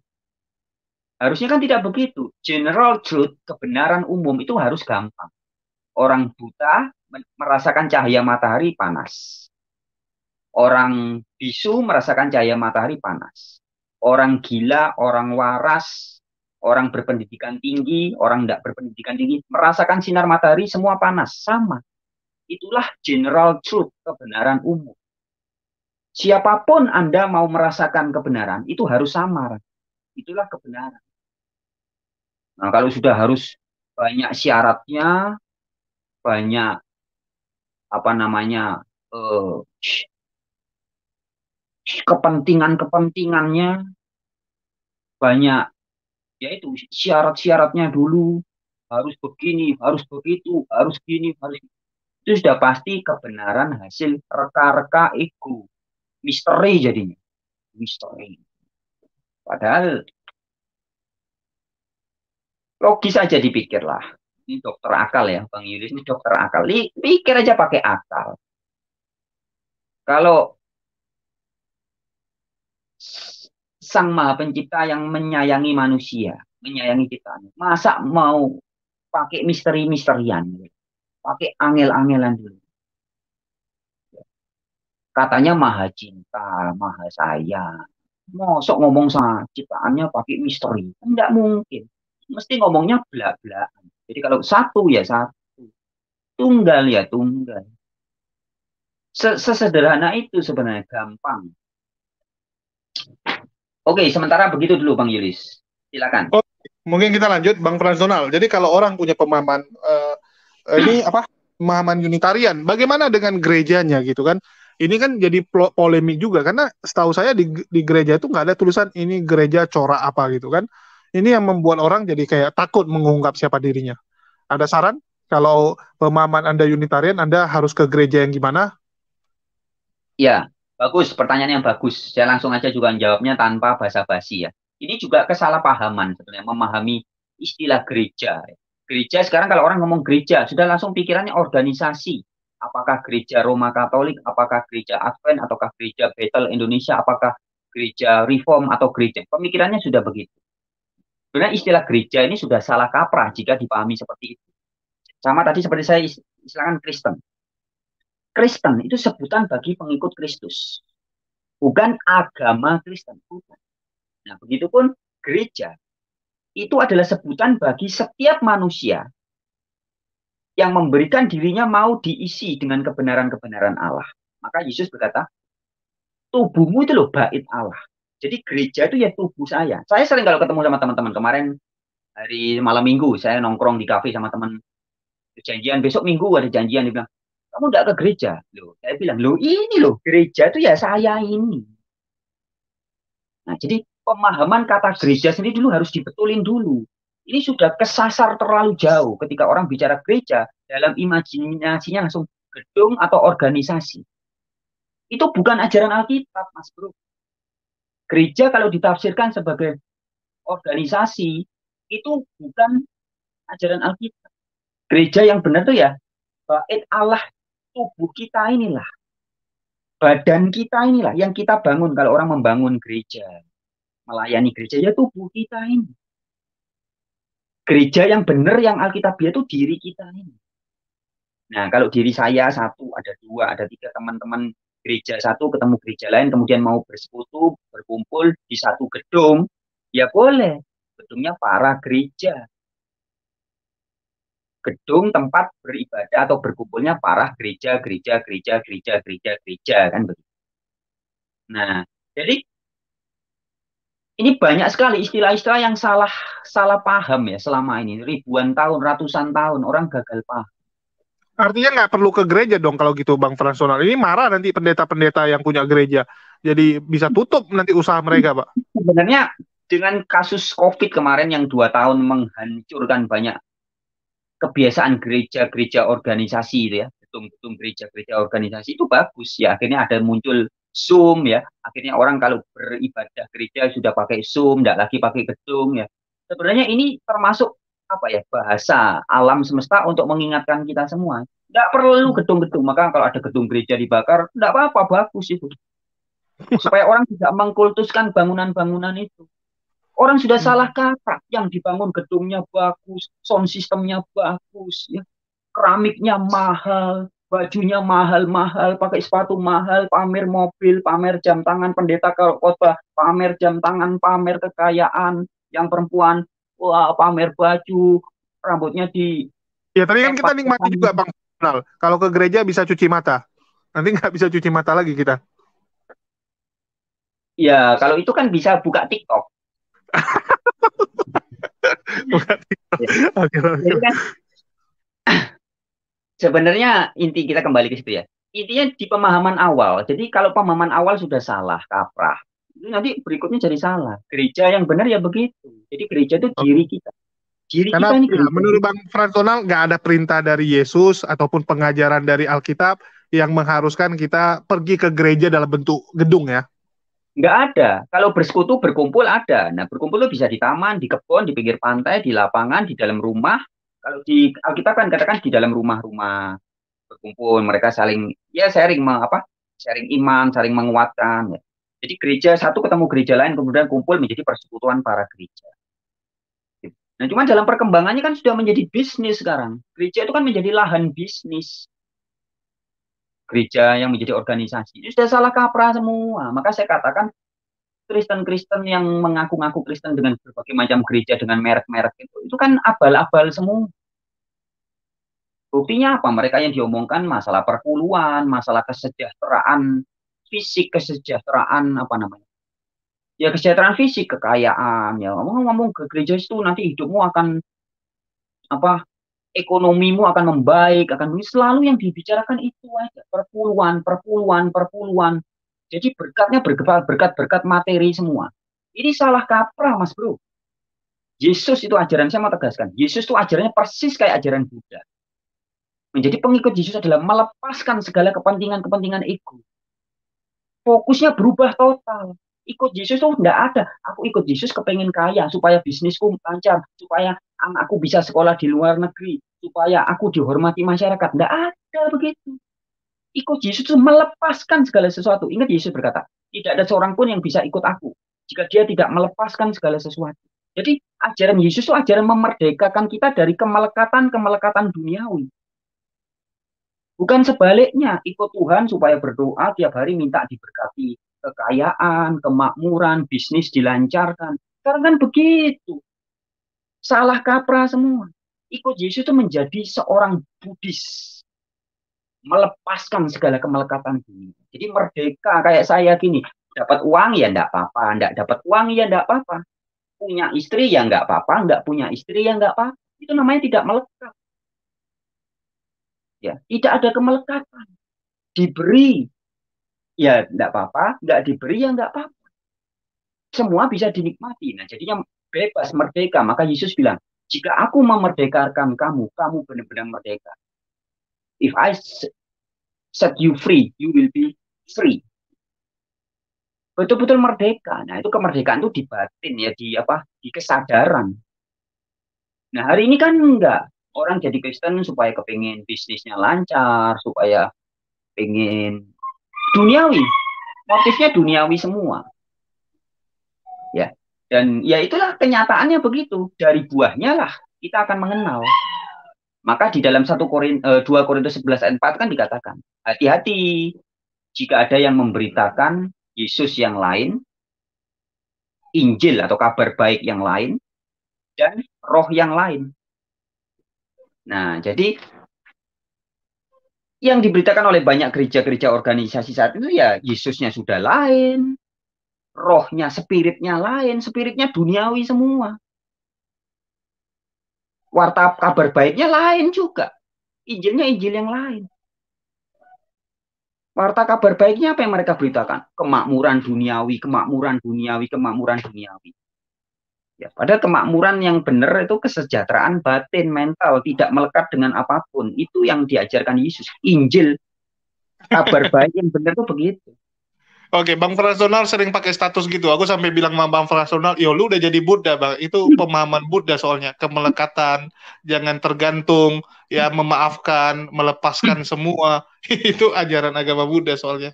Harusnya kan tidak begitu. General truth, kebenaran umum itu harus gampang. Orang buta merasakan cahaya matahari panas. Orang bisu merasakan cahaya matahari panas. Orang gila, orang waras, orang berpendidikan tinggi, orang tidak berpendidikan tinggi, merasakan sinar matahari semua panas. Sama. Itulah general truth, kebenaran umum. Siapapun Anda mau merasakan kebenaran, itu harus sama. Itulah kebenaran. Nah, kalau sudah harus banyak syaratnya, banyak apa namanya, eh, kepentingan-kepentingannya, banyak yaitu syarat-syaratnya dulu harus begini, harus begitu, harus gini, harus itu sudah pasti kebenaran hasil reka-reka ego, misteri jadinya, misteri. Padahal logis aja dipikirlah. Ini dokter akal ya, Bang Yulis ini dokter akal. Pikir aja pakai akal. Kalau Sang Maha Pencipta yang menyayangi manusia, menyayangi kita. Masa mau pakai misteri-misterian, pakai angel-angelan dulu. Katanya maha cinta, maha sayang. Mosok ngomong sama ciptaannya pakai misteri. Enggak mungkin. Mesti ngomongnya belak-belakan. Jadi kalau satu ya satu. Tunggal ya tunggal. Sesederhana itu sebenarnya, gampang. Oke, sementara begitu dulu Bang Yulis. Silakan. Oh, mungkin kita lanjut Bang Transonal. Jadi kalau orang punya pemahaman ini apa? Pemahaman Unitarian, bagaimana dengan gerejanya gitu kan? Ini kan jadi polemik juga karena setahu saya di gereja itu nggak ada tulisan ini gereja corak apa gitu kan. Ini yang membuat orang jadi kayak takut mengungkap siapa dirinya. Ada saran? Kalau pemahaman Anda Unitarian, Anda harus ke gereja yang gimana? Ya, bagus. Pertanyaan yang bagus. Saya langsung aja juga jawabnya tanpa basa-basi ya. Ini juga kesalahpahaman sebenarnya memahami istilah gereja. Gereja sekarang kalau orang ngomong gereja, sudah langsung pikirannya organisasi. Apakah gereja Roma Katolik, apakah gereja Advent, ataukah gereja Bethel Indonesia, apakah gereja Reform atau gereja. Pemikirannya sudah begitu. Sebenarnya istilah gereja ini sudah salah kaprah jika dipahami seperti itu. Sama tadi seperti saya istilahkan Kristen. Kristen itu sebutan bagi pengikut Kristus, bukan agama Kristen. Bukan. Nah, begitupun gereja itu adalah sebutan bagi setiap manusia yang memberikan dirinya mau diisi dengan kebenaran-kebenaran Allah. Maka Yesus berkata, tubuhmu itu loh bait Allah. Jadi gereja itu ya tubuh saya. Saya sering kalau ketemu sama teman-teman, kemarin hari malam minggu saya nongkrong di kafe sama teman, janjian besok minggu ada janjian, dia bilang, kamu enggak ke gereja? Loh, saya bilang, loh ini loh, gereja itu ya saya ini. Nah, jadi pemahaman kata gereja sendiri dulu harus dibetulin dulu. Ini sudah kesasar terlalu jauh ketika orang bicara gereja, dalam imajinasinya langsung gedung atau organisasi. Itu bukan ajaran Alkitab, Mas Bro. Gereja kalau ditafsirkan sebagai organisasi, itu bukan ajaran Alkitab. Gereja yang benar tuh ya, bait Allah, tubuh kita inilah, badan kita inilah yang kita bangun. Kalau orang membangun gereja, melayani gereja, ya tubuh kita ini. Gereja yang benar, yang Alkitabiah itu diri kita ini. Nah, kalau diri saya satu, ada dua, ada tiga teman-teman gereja satu, ketemu gereja lain, kemudian mau bersekutu, berkumpul di satu gedung, ya boleh. Gedungnya para gereja. Gedung tempat beribadah atau berkumpulnya para gereja, gereja, gereja, gereja, gereja, gereja, kan begitu. Nah, jadi ini banyak sekali istilah-istilah yang salah paham ya selama ini. Ribuan tahun, ratusan tahun, orang gagal paham. Artinya nggak perlu ke gereja dong kalau gitu Bang Transonal. Ini marah nanti pendeta-pendeta yang punya gereja. Jadi bisa tutup nanti usaha mereka, Pak. Sebenarnya dengan kasus COVID kemarin yang 2 tahun menghancurkan banyak kebiasaan gereja-gereja organisasi itu ya, gedung-gedung gereja-gereja organisasi itu bagus ya. Akhirnya ada muncul Zoom ya. Akhirnya orang kalau beribadah gereja sudah pakai Zoom, tidak lagi pakai gedung ya. Sebenarnya ini termasuk apa ya, bahasa alam semesta untuk mengingatkan kita semua. Tidak perlu gedung-gedung. Maka kalau ada gedung gereja dibakar, tidak apa-apa, bagus itu. Supaya orang tidak mengkultuskan bangunan-bangunan itu. Orang sudah salah kaprah, yang dibangun gedungnya bagus, sound systemnya bagus, ya. Keramiknya mahal, bajunya mahal-mahal, pakai sepatu mahal, pamer mobil, pamer jam tangan, pendeta kalau khotbah, pamer jam tangan, pamer kekayaan, yang perempuan, wah pamer baju, rambutnya di Ya tadi kan kita nikmati juga Bang Transonal. Kalau ke gereja bisa cuci mata. Nanti nggak bisa cuci mata lagi kita. Ya, kalau itu kan bisa buka TikTok. Bukan TikTok. Oke, Jadi kan sebenarnya inti kita kembali ke situ ya. Intinya di pemahaman awal. Jadi kalau pemahaman awal sudah salah, kaprah, itu nanti berikutnya jadi salah. Gereja yang benar ya begitu. Jadi gereja itu diri kita. Diri Karena kita ini ya, gereja. menurut Bang Transonal nggak ada perintah dari Yesus ataupun pengajaran dari Alkitab yang mengharuskan kita pergi ke gereja dalam bentuk gedung ya. Nggak ada. Kalau bersekutu, berkumpul ada. Nah, berkumpul itu bisa di taman, di kebun, di pinggir pantai, di lapangan, di dalam rumah. Kalau di Alkitab kan katakan di dalam rumah-rumah berkumpul, mereka saling ya sharing sharing iman, saling menguatkan. Ya. Jadi gereja satu ketemu gereja lain, kemudian kumpul menjadi persekutuan para gereja. Nah, cuma dalam perkembangannya kan sudah menjadi bisnis sekarang. Gereja itu kan menjadi lahan bisnis. Gereja yang menjadi organisasi. Itu sudah salah kaprah semua. Maka saya katakan Kristen-Kristen yang mengaku-ngaku Kristen dengan berbagai macam gereja dengan merek-merek itu kan abal-abal semua. Buktinya apa? Mereka yang diomongkan masalah perpuluhan, masalah kesejahteraan fisik, kesejahteraan apa namanya? Ya kesejahteraan fisik, kekayaan. Ya ngomong-ngomong ke gereja itu nanti hidupmu akan apa? Ekonomimu akan membaik, akan selalu yang dibicarakan itu aja perpuluhan, perpuluhan, perpuluhan. Jadi berkatnya berkat materi semua. Ini salah kaprah, Mas Bro. Yesus itu ajaran, saya mau tegaskan. Yesus itu ajarannya persis kayak ajaran Buddha. Menjadi pengikut Yesus adalah melepaskan segala kepentingan-kepentingan ego. Fokusnya berubah total. Ikut Yesus tuh enggak ada. Aku ikut Yesus kepengen kaya, supaya bisnisku lancar, supaya anakku bisa sekolah di luar negeri, supaya aku dihormati masyarakat. Enggak ada begitu. Ikut Yesus itu melepaskan segala sesuatu. Ingat Yesus berkata, tidak ada seorang pun yang bisa ikut aku jika dia tidak melepaskan segala sesuatu. Jadi ajaran Yesus itu ajaran memerdekakan kita dari kemelekatan duniawi. Bukan sebaliknya, ikut Tuhan supaya berdoa tiap hari minta diberkati kekayaan, kemakmuran, bisnis dilancarkan. Sekarang kan begitu. Salah kaprah semua. Ikut Yesus itu menjadi seorang Buddhis. Melepaskan segala kemelekatan dunia. Jadi merdeka kayak saya gini. Dapat uang ya enggak apa-apa. Enggak dapat uang ya enggak apa-apa. Punya istri ya enggak apa-apa. Enggak punya istri ya enggak apa-apa. Itu namanya tidak melekat. Ya, tidak ada kemelekatan. Diberi ya enggak apa-apa, enggak diberi ya enggak apa-apa. Semua bisa dinikmati. Nah, jadinya bebas, merdeka. Maka Yesus bilang, jika aku memerdekakan kamu, kamu benar-benar merdeka. If I set you free, you will be free. Betul-betul merdeka. Nah, itu kemerdekaan itu di batin ya, di apa? Di kesadaran. Nah, hari ini kan enggak. Orang jadi Kristen supaya kepingin bisnisnya lancar, supaya pengen duniawi. Motifnya duniawi semua. Ya. Dan ya itulah kenyataannya begitu. Dari buahnya lah kita akan mengenal. Maka di dalam 2 Korintus 11 ayat 4 kan dikatakan, hati-hati jika ada yang memberitakan Yesus yang lain, Injil atau kabar baik yang lain, dan roh yang lain. Nah, jadi yang diberitakan oleh banyak gereja-gereja organisasi saat itu ya Yesusnya sudah lain, rohnya, spiritnya lain, spiritnya duniawi semua. Warta kabar baiknya lain juga. Injilnya Injil yang lain. Warta kabar baiknya apa yang mereka beritakan? Kemakmuran duniawi, kemakmuran duniawi, kemakmuran duniawi. Ya, padahal kemakmuran yang benar itu kesejahteraan batin, mental, tidak melekat dengan apapun. Itu yang diajarkan Yesus. Injil, kabar baik yang benar itu begitu. Oke, Bang Frasonal sering pakai status gitu. Aku sampai bilang sama Bang Frasonal, yo lu udah jadi Buddha, Bang. Itu pemahaman Buddha soalnya. Kemelekatan, jangan tergantung, ya memaafkan, melepaskan semua. Itu ajaran agama Buddha soalnya.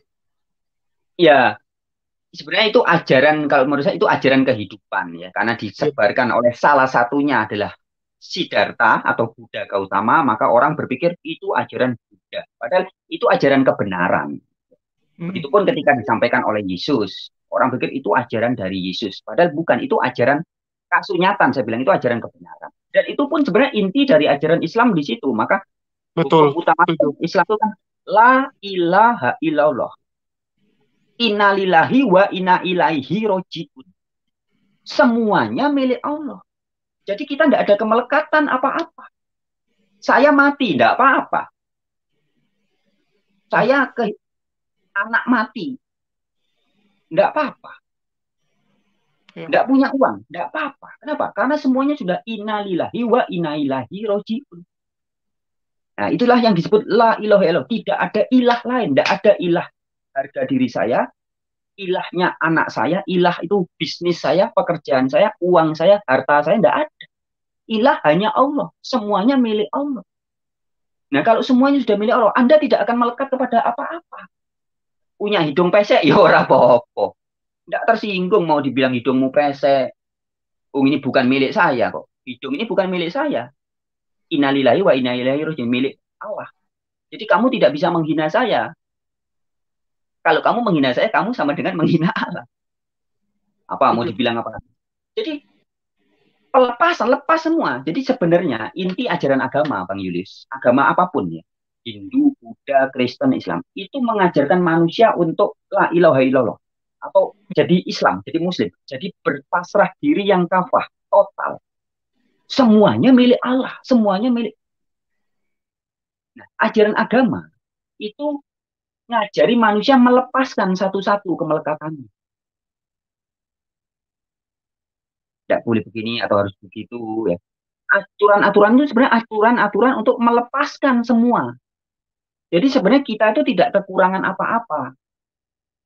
Ya, sebenarnya itu ajaran, kalau menurut saya itu ajaran kehidupan ya. Karena disebarkan oleh salah satunya adalah Siddhartha atau Buddha Gautama, maka orang berpikir itu ajaran Buddha. Padahal itu ajaran kebenaran. Begitupun ketika disampaikan oleh Yesus, orang pikir itu ajaran dari Yesus. Padahal bukan, itu ajaran kasunyatan, saya bilang itu ajaran kebenaran. Dan itu pun sebenarnya inti dari ajaran Islam di situ. Maka Betul. hukum utama Islam itu kan la ilaha illallah. Innalillahi wa inna ilaihi roji'un. Semuanya milik Allah. Jadi kita tidak ada kemelekatan apa-apa. Saya mati, tidak apa-apa. Saya anak mati, enggak apa-apa. Enggak punya uang, enggak apa-apa. Kenapa? Karena semuanya sudah innalillahi wa inna ilaihi roji'un. Nah, itulah yang disebut la ilaha illallah. Tidak ada ilah lain, enggak ada ilah harga diri saya, ilahnya anak saya, ilah itu bisnis saya, pekerjaan saya, uang saya, harta saya, enggak ada. Ilah hanya Allah, semuanya milik Allah. Nah, kalau semuanya sudah milik Allah, Anda tidak akan melekat kepada apa-apa. Punya hidung pesek, ya ora apa-apa. Nggak tersinggung mau dibilang hidungmu pesek. Oh, ini bukan milik saya kok. Hidung ini bukan milik saya. Innalillahi wa inna ilaihi raji'un, milik Allah. Jadi kamu tidak bisa menghina saya. Kalau kamu menghina saya, kamu sama dengan menghina Allah. Apa mau Betul. dibilang apa? Jadi pelepasan, lepas semua. Jadi sebenarnya inti ajaran agama, Bang Yulis, agama apapun ya, Hindu, Buddha, Kristen, Islam, itu mengajarkan manusia untuk la ilaha illallah atau jadi Islam, jadi Muslim, jadi berpasrah diri yang kafah, total. Semuanya milik Allah, semuanya milik. Nah, ajaran agama itu ngajari manusia melepaskan satu-satu kemelekatannya. Tidak boleh begini atau harus begitu ya. Aturan-aturan itu sebenarnya aturan-aturan untuk melepaskan semua. Jadi sebenarnya kita itu tidak kekurangan apa-apa.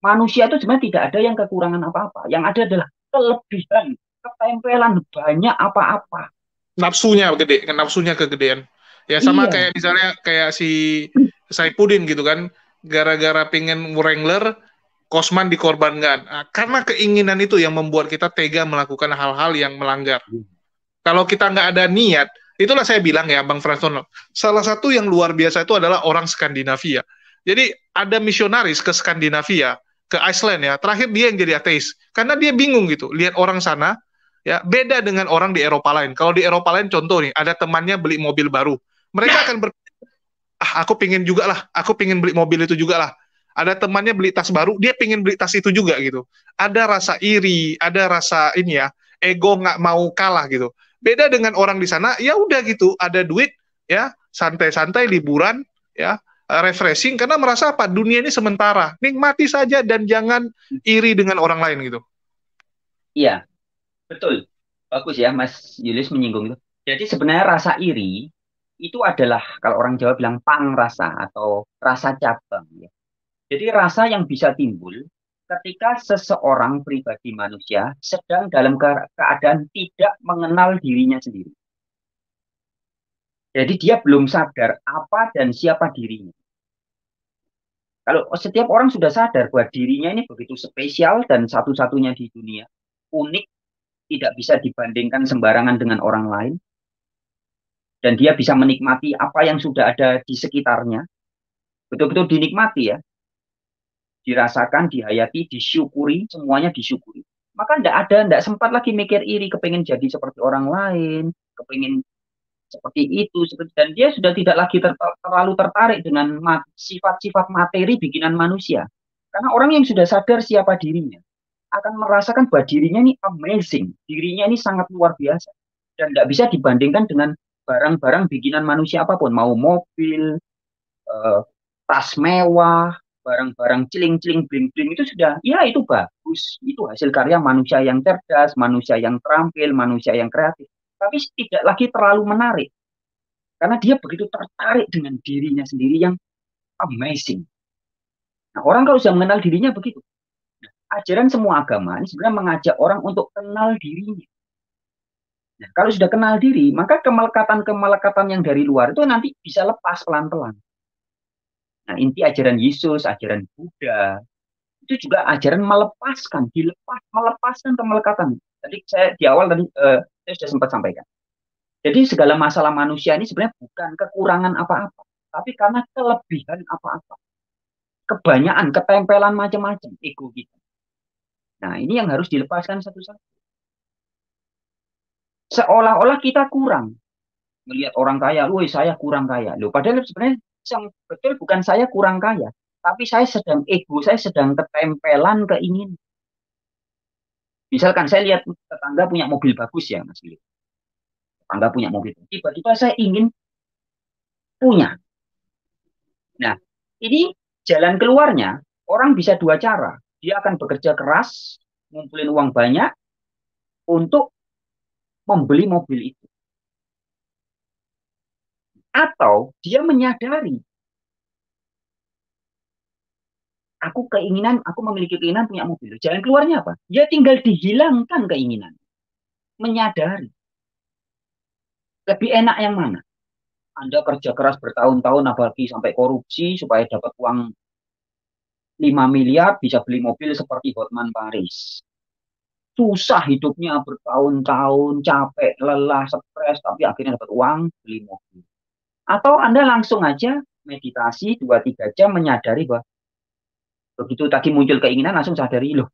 Manusia itu sebenarnya tidak ada yang kekurangan apa-apa. Yang ada adalah kelebihan, ketempelan banyak apa-apa. Nafsunya kegedean. Ya sama Iya, kayak misalnya kayak si Saipudin gitu kan, gara-gara pengen Wrangler, Kosman dikorbankan. Nah, karena keinginan itu yang membuat kita tega melakukan hal-hal yang melanggar. Kalau kita nggak ada niat, itulah saya bilang ya, Bang Fransono. Salah satu yang luar biasa itu adalah orang Skandinavia. Jadi ada misionaris ke Skandinavia, ke Iceland ya. Terakhir dia yang jadi ateis, karena dia bingung gitu. Lihat orang sana, ya beda dengan orang di Eropa lain. Kalau di Eropa lain, contoh nih, ada temannya beli mobil baru, mereka akan aku pingin juga lah, aku pingin beli mobil itu juga lah. Ada temannya beli tas baru, dia pingin beli tas itu juga gitu. Ada rasa iri, ada rasa ini ya, ego nggak mau kalah gitu. Beda dengan orang di sana, ya udah gitu, ada duit, ya santai-santai liburan, ya refreshing karena merasa apa? Dunia ini sementara, nikmati saja dan jangan iri dengan orang lain gitu. iya, betul. Bagus ya, Mas Yulis menyinggung itu. Jadi sebenarnya rasa iri itu adalah kalau orang Jawa bilang pang rasa atau rasa cabang ya. Jadi rasa yang bisa timbul ketika seseorang pribadi manusia sedang dalam keadaan tidak mengenal dirinya sendiri. Jadi dia belum sadar apa dan siapa dirinya. Kalau setiap orang sudah sadar bahwa dirinya ini begitu spesial dan satu-satunya di dunia, unik, tidak bisa dibandingkan sembarangan dengan orang lain, dan dia bisa menikmati apa yang sudah ada di sekitarnya, betul-betul dinikmati ya, dirasakan, dihayati, disyukuri, semuanya disyukuri. Maka tidak sempat lagi mikir iri, kepengen jadi seperti orang lain, kepengen seperti itu, dan dia sudah tidak lagi terlalu tertarik dengan sifat-sifat materi bikinan manusia. Karena orang yang sudah sadar siapa dirinya, akan merasakan bahwa dirinya ini amazing, dirinya ini sangat luar biasa, dan tidak bisa dibandingkan dengan barang-barang bikinan manusia apapun, mau mobil, eh, tas mewah, barang-barang ciling-ciling, bling-bling itu sudah, ya itu bagus, itu hasil karya manusia yang cerdas, manusia yang terampil, manusia yang kreatif, tapi tidak lagi terlalu menarik, karena dia begitu tertarik dengan dirinya sendiri yang amazing. Nah, orang kalau sudah mengenal dirinya begitu, ajaran semua agama ini sebenarnya mengajak orang untuk kenal dirinya. Nah, kalau sudah kenal diri, maka kemelekatan-kemelekatan yang dari luar itu nanti bisa lepas pelan-pelan. Nah, inti ajaran Yesus, ajaran Buddha, itu juga ajaran melepaskan, melepaskan kemelekatan. Tadi saya di awal tadi saya sudah sempat sampaikan. Jadi segala masalah manusia ini sebenarnya bukan kekurangan apa-apa, tapi karena kelebihan apa-apa. Kebanyakan, ketempelan macam-macam ego kita. Nah, ini yang harus dilepaskan satu-satu. Seolah-olah kita kurang melihat orang kaya, woi saya kurang kaya. Loh, padahal sebenarnya yang betul bukan saya kurang kaya, tapi saya sedang ego, saya sedang ketempelan keingin. Misalkan saya lihat tetangga punya mobil bagus ya, Mas Billy. Tetangga punya mobil. Tiba-tiba saya ingin punya. Nah, ini jalan keluarnya, orang bisa dua cara. Dia akan bekerja keras, ngumpulin uang banyak untuk membeli mobil itu. Atau dia menyadari aku memiliki keinginan punya mobil. Jalan keluarnya apa? Ya tinggal dihilangkan keinginan. Menyadari. Lebih enak yang mana? Anda kerja keras bertahun-tahun, apalagi sampai korupsi, supaya dapat uang 5 miliar bisa beli mobil seperti Hotman Paris. Susah hidupnya bertahun-tahun, capek, lelah, stres, tapi akhirnya dapat uang, beli mobil. Atau Anda langsung aja meditasi 2-3 jam menyadari bahwa begitu tadi muncul keinginan langsung sadari loh.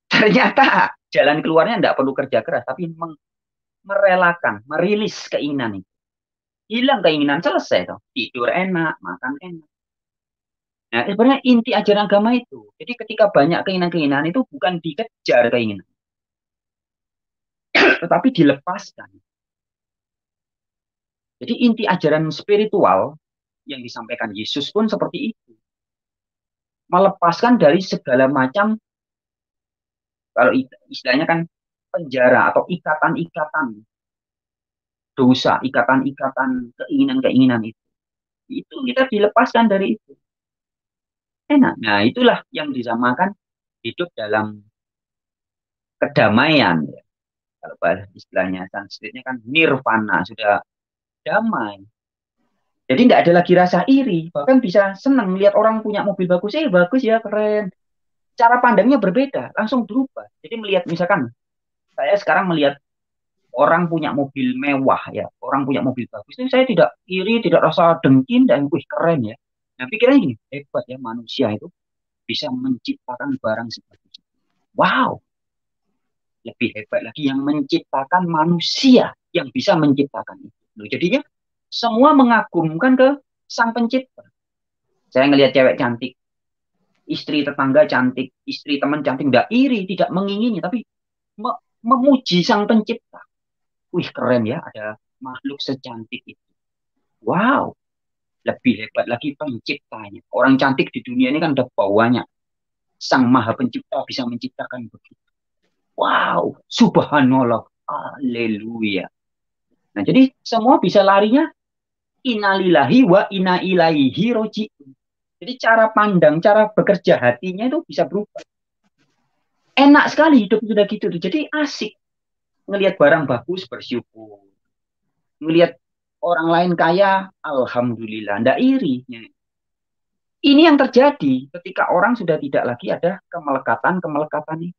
Ternyata jalan keluarnya tidak perlu kerja keras, tapi merelakan, merilis keinginan itu. Hilang keinginan selesai toh. Tidur enak, makan enak. Nah, sebenarnya inti ajaran agama itu. Jadi ketika banyak keinginan-keinginan itu bukan dikejar keinginan, tetapi dilepaskan. Jadi inti ajaran spiritual yang disampaikan Yesus pun seperti itu. Melepaskan dari segala macam, kalau istilahnya kan penjara atau ikatan-ikatan dosa, ikatan-ikatan keinginan-keinginan itu. Itu kita dilepaskan dari itu. Enak. Nah, itulah yang disamakan hidup dalam kedamaian. Ya. Kalau bahasa istilahnya Sanskritnya kan nirvana, sudah damai. Jadi tidak ada lagi rasa iri, bahkan bisa senang lihat orang punya mobil bagus, bagus ya, keren. Cara pandangnya berbeda, langsung berubah. Jadi melihat misalkan, saya sekarang melihat orang punya mobil mewah ya, orang punya mobil bagus, itu saya tidak iri, tidak rasa dengki, dan wih keren ya. Nah pikirannya gini, hebat ya manusia itu bisa menciptakan barang seperti itu. Wow, lebih hebat lagi yang menciptakan manusia yang bisa menciptakan itu. Loh, jadinya semua mengagumkan ke sang pencipta. Saya ngelihat cewek cantik, istri tetangga cantik, istri teman cantik, tidak iri, tidak mengingini, tapi memuji sang pencipta. Wih keren ya, ada makhluk secantik itu. Wow, lebih hebat lagi penciptanya. Orang cantik di dunia ini kan udah banyak. Sang maha pencipta bisa menciptakan begitu. Wow, subhanallah, haleluya. Nah, jadi semua bisa larinya innalillahi wa inna ilaihi roji'un. Jadi cara pandang, cara bekerja hatinya itu bisa berubah. Enak sekali hidup sudah gitu. Jadi asik. Ngelihat barang bagus, bersyukur. Ngelihat orang lain kaya, alhamdulillah. Nggak iri. Ini yang terjadi ketika orang sudah tidak lagi ada kemelekatan itu.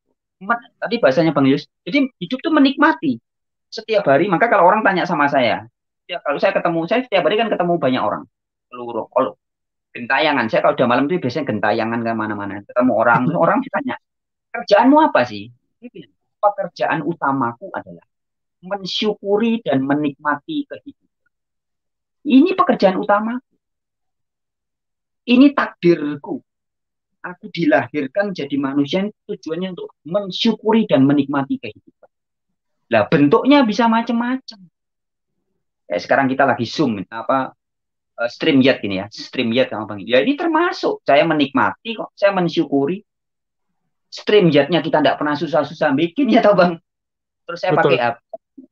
Tadi bahasanya Bang Yus. Jadi hidup itu menikmati setiap hari. Maka kalau orang tanya sama saya, ya kalau saya setiap hari kan ketemu banyak orang. Kalau gentayangan, saya kalau udah malam itu biasanya gentayangan kemana-mana. Ketemu orang ditanya, kerjaanmu apa sih? Pekerjaan utamaku adalah mensyukuri dan menikmati kehidupan. Ini pekerjaan utama. Ini takdirku. Aku dilahirkan jadi manusia tujuannya untuk mensyukuri dan menikmati kehidupan. Lah bentuknya bisa macam-macam. Ya, sekarang kita lagi Zoom StreamYard gini ya, StreamYard sama Bang. Ya ini termasuk saya menikmati kok, saya mensyukuri. StreamYard-nya kita tidak pernah susah-susah bikin ya tau Bang. Terus saya pakai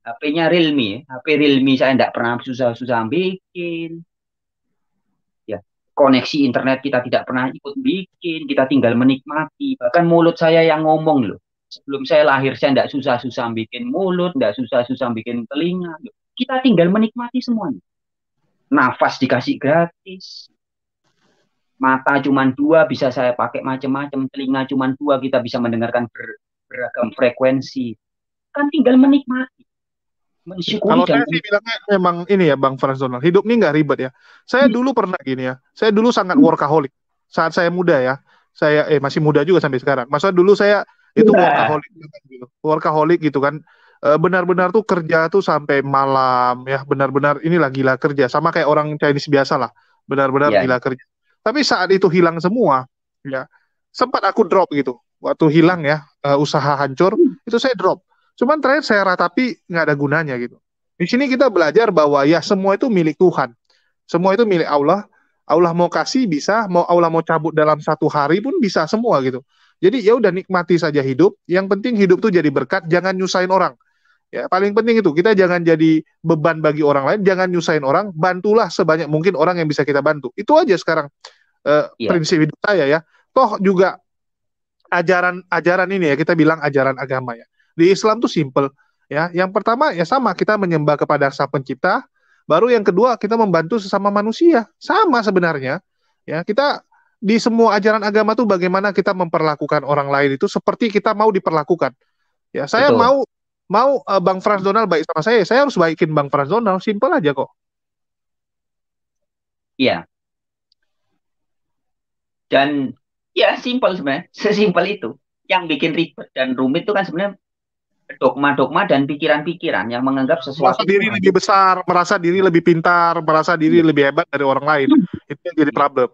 HP-nya Realme, HP Realme saya tidak pernah susah-susah bikin. Ya, koneksi internet kita tidak pernah ikut bikin, kita tinggal menikmati. Bahkan mulut saya yang ngomong loh. Sebelum saya lahir saya tidak susah-susah bikin mulut, tidak susah-susah bikin telinga. Loh. Kita tinggal menikmati semuanya. Nafas dikasih gratis. Mata cuma 2 bisa saya pakai macam-macam, telinga cuma 2 kita bisa mendengarkan beragam frekuensi. Kan tinggal menikmati. Kalau saya sih bilangnya memang ini ya Bang Franzonal, hidup ini nggak ribet ya. Saya dulu pernah gini ya, saya dulu sangat workaholic. Saat saya muda ya, saya masih muda juga sampai sekarang. Masa dulu saya itu workaholic gitu kan. Benar-benar tuh kerja tuh sampai malam ya, benar-benar inilah gila kerja. Sama kayak orang Chinese biasa lah, benar-benar gila kerja. Tapi saat itu hilang semua, ya sempat aku drop gitu. Waktu hilang ya, usaha hancur, itu saya drop. Cuman terakhir saya ratapi nggak ada gunanya gitu. Di sini kita belajar bahwa ya semua itu milik Tuhan. Semua itu milik Allah. Allah mau kasih bisa, mau Allah mau cabut dalam 1 hari pun bisa semua gitu. Jadi ya udah nikmati saja hidup. Yang penting hidup tuh jadi berkat, jangan nyusahin orang. Ya paling penting itu kita jangan jadi beban bagi orang lain, jangan nyusahin orang, bantulah sebanyak mungkin orang yang bisa kita bantu. Itu aja sekarang prinsip hidup saya ya. Toh juga ajaran ini ya kita bilang ajaran agama ya. Di Islam tuh simple ya. Yang pertama ya sama kita menyembah kepada Sang Pencipta, baru yang kedua kita membantu sesama manusia. Sama sebenarnya. Ya, kita di semua ajaran agama tuh bagaimana kita memperlakukan orang lain itu seperti kita mau diperlakukan. Ya, saya Betul. mau Bang Frans Donald baik sama saya harus baikin Bang Frans Donald, simpel aja kok. Iya. Dan ya simpel sebenarnya, sesimpel itu. Yang bikin ribet dan rumit itu kan sebenarnya dogma-dogma dan pikiran-pikiran yang menganggap Merasa sesuatu itu diri lebih harus. besar, merasa diri lebih pintar, merasa diri lebih hebat dari orang lain. Itu yang jadi Iya. problem.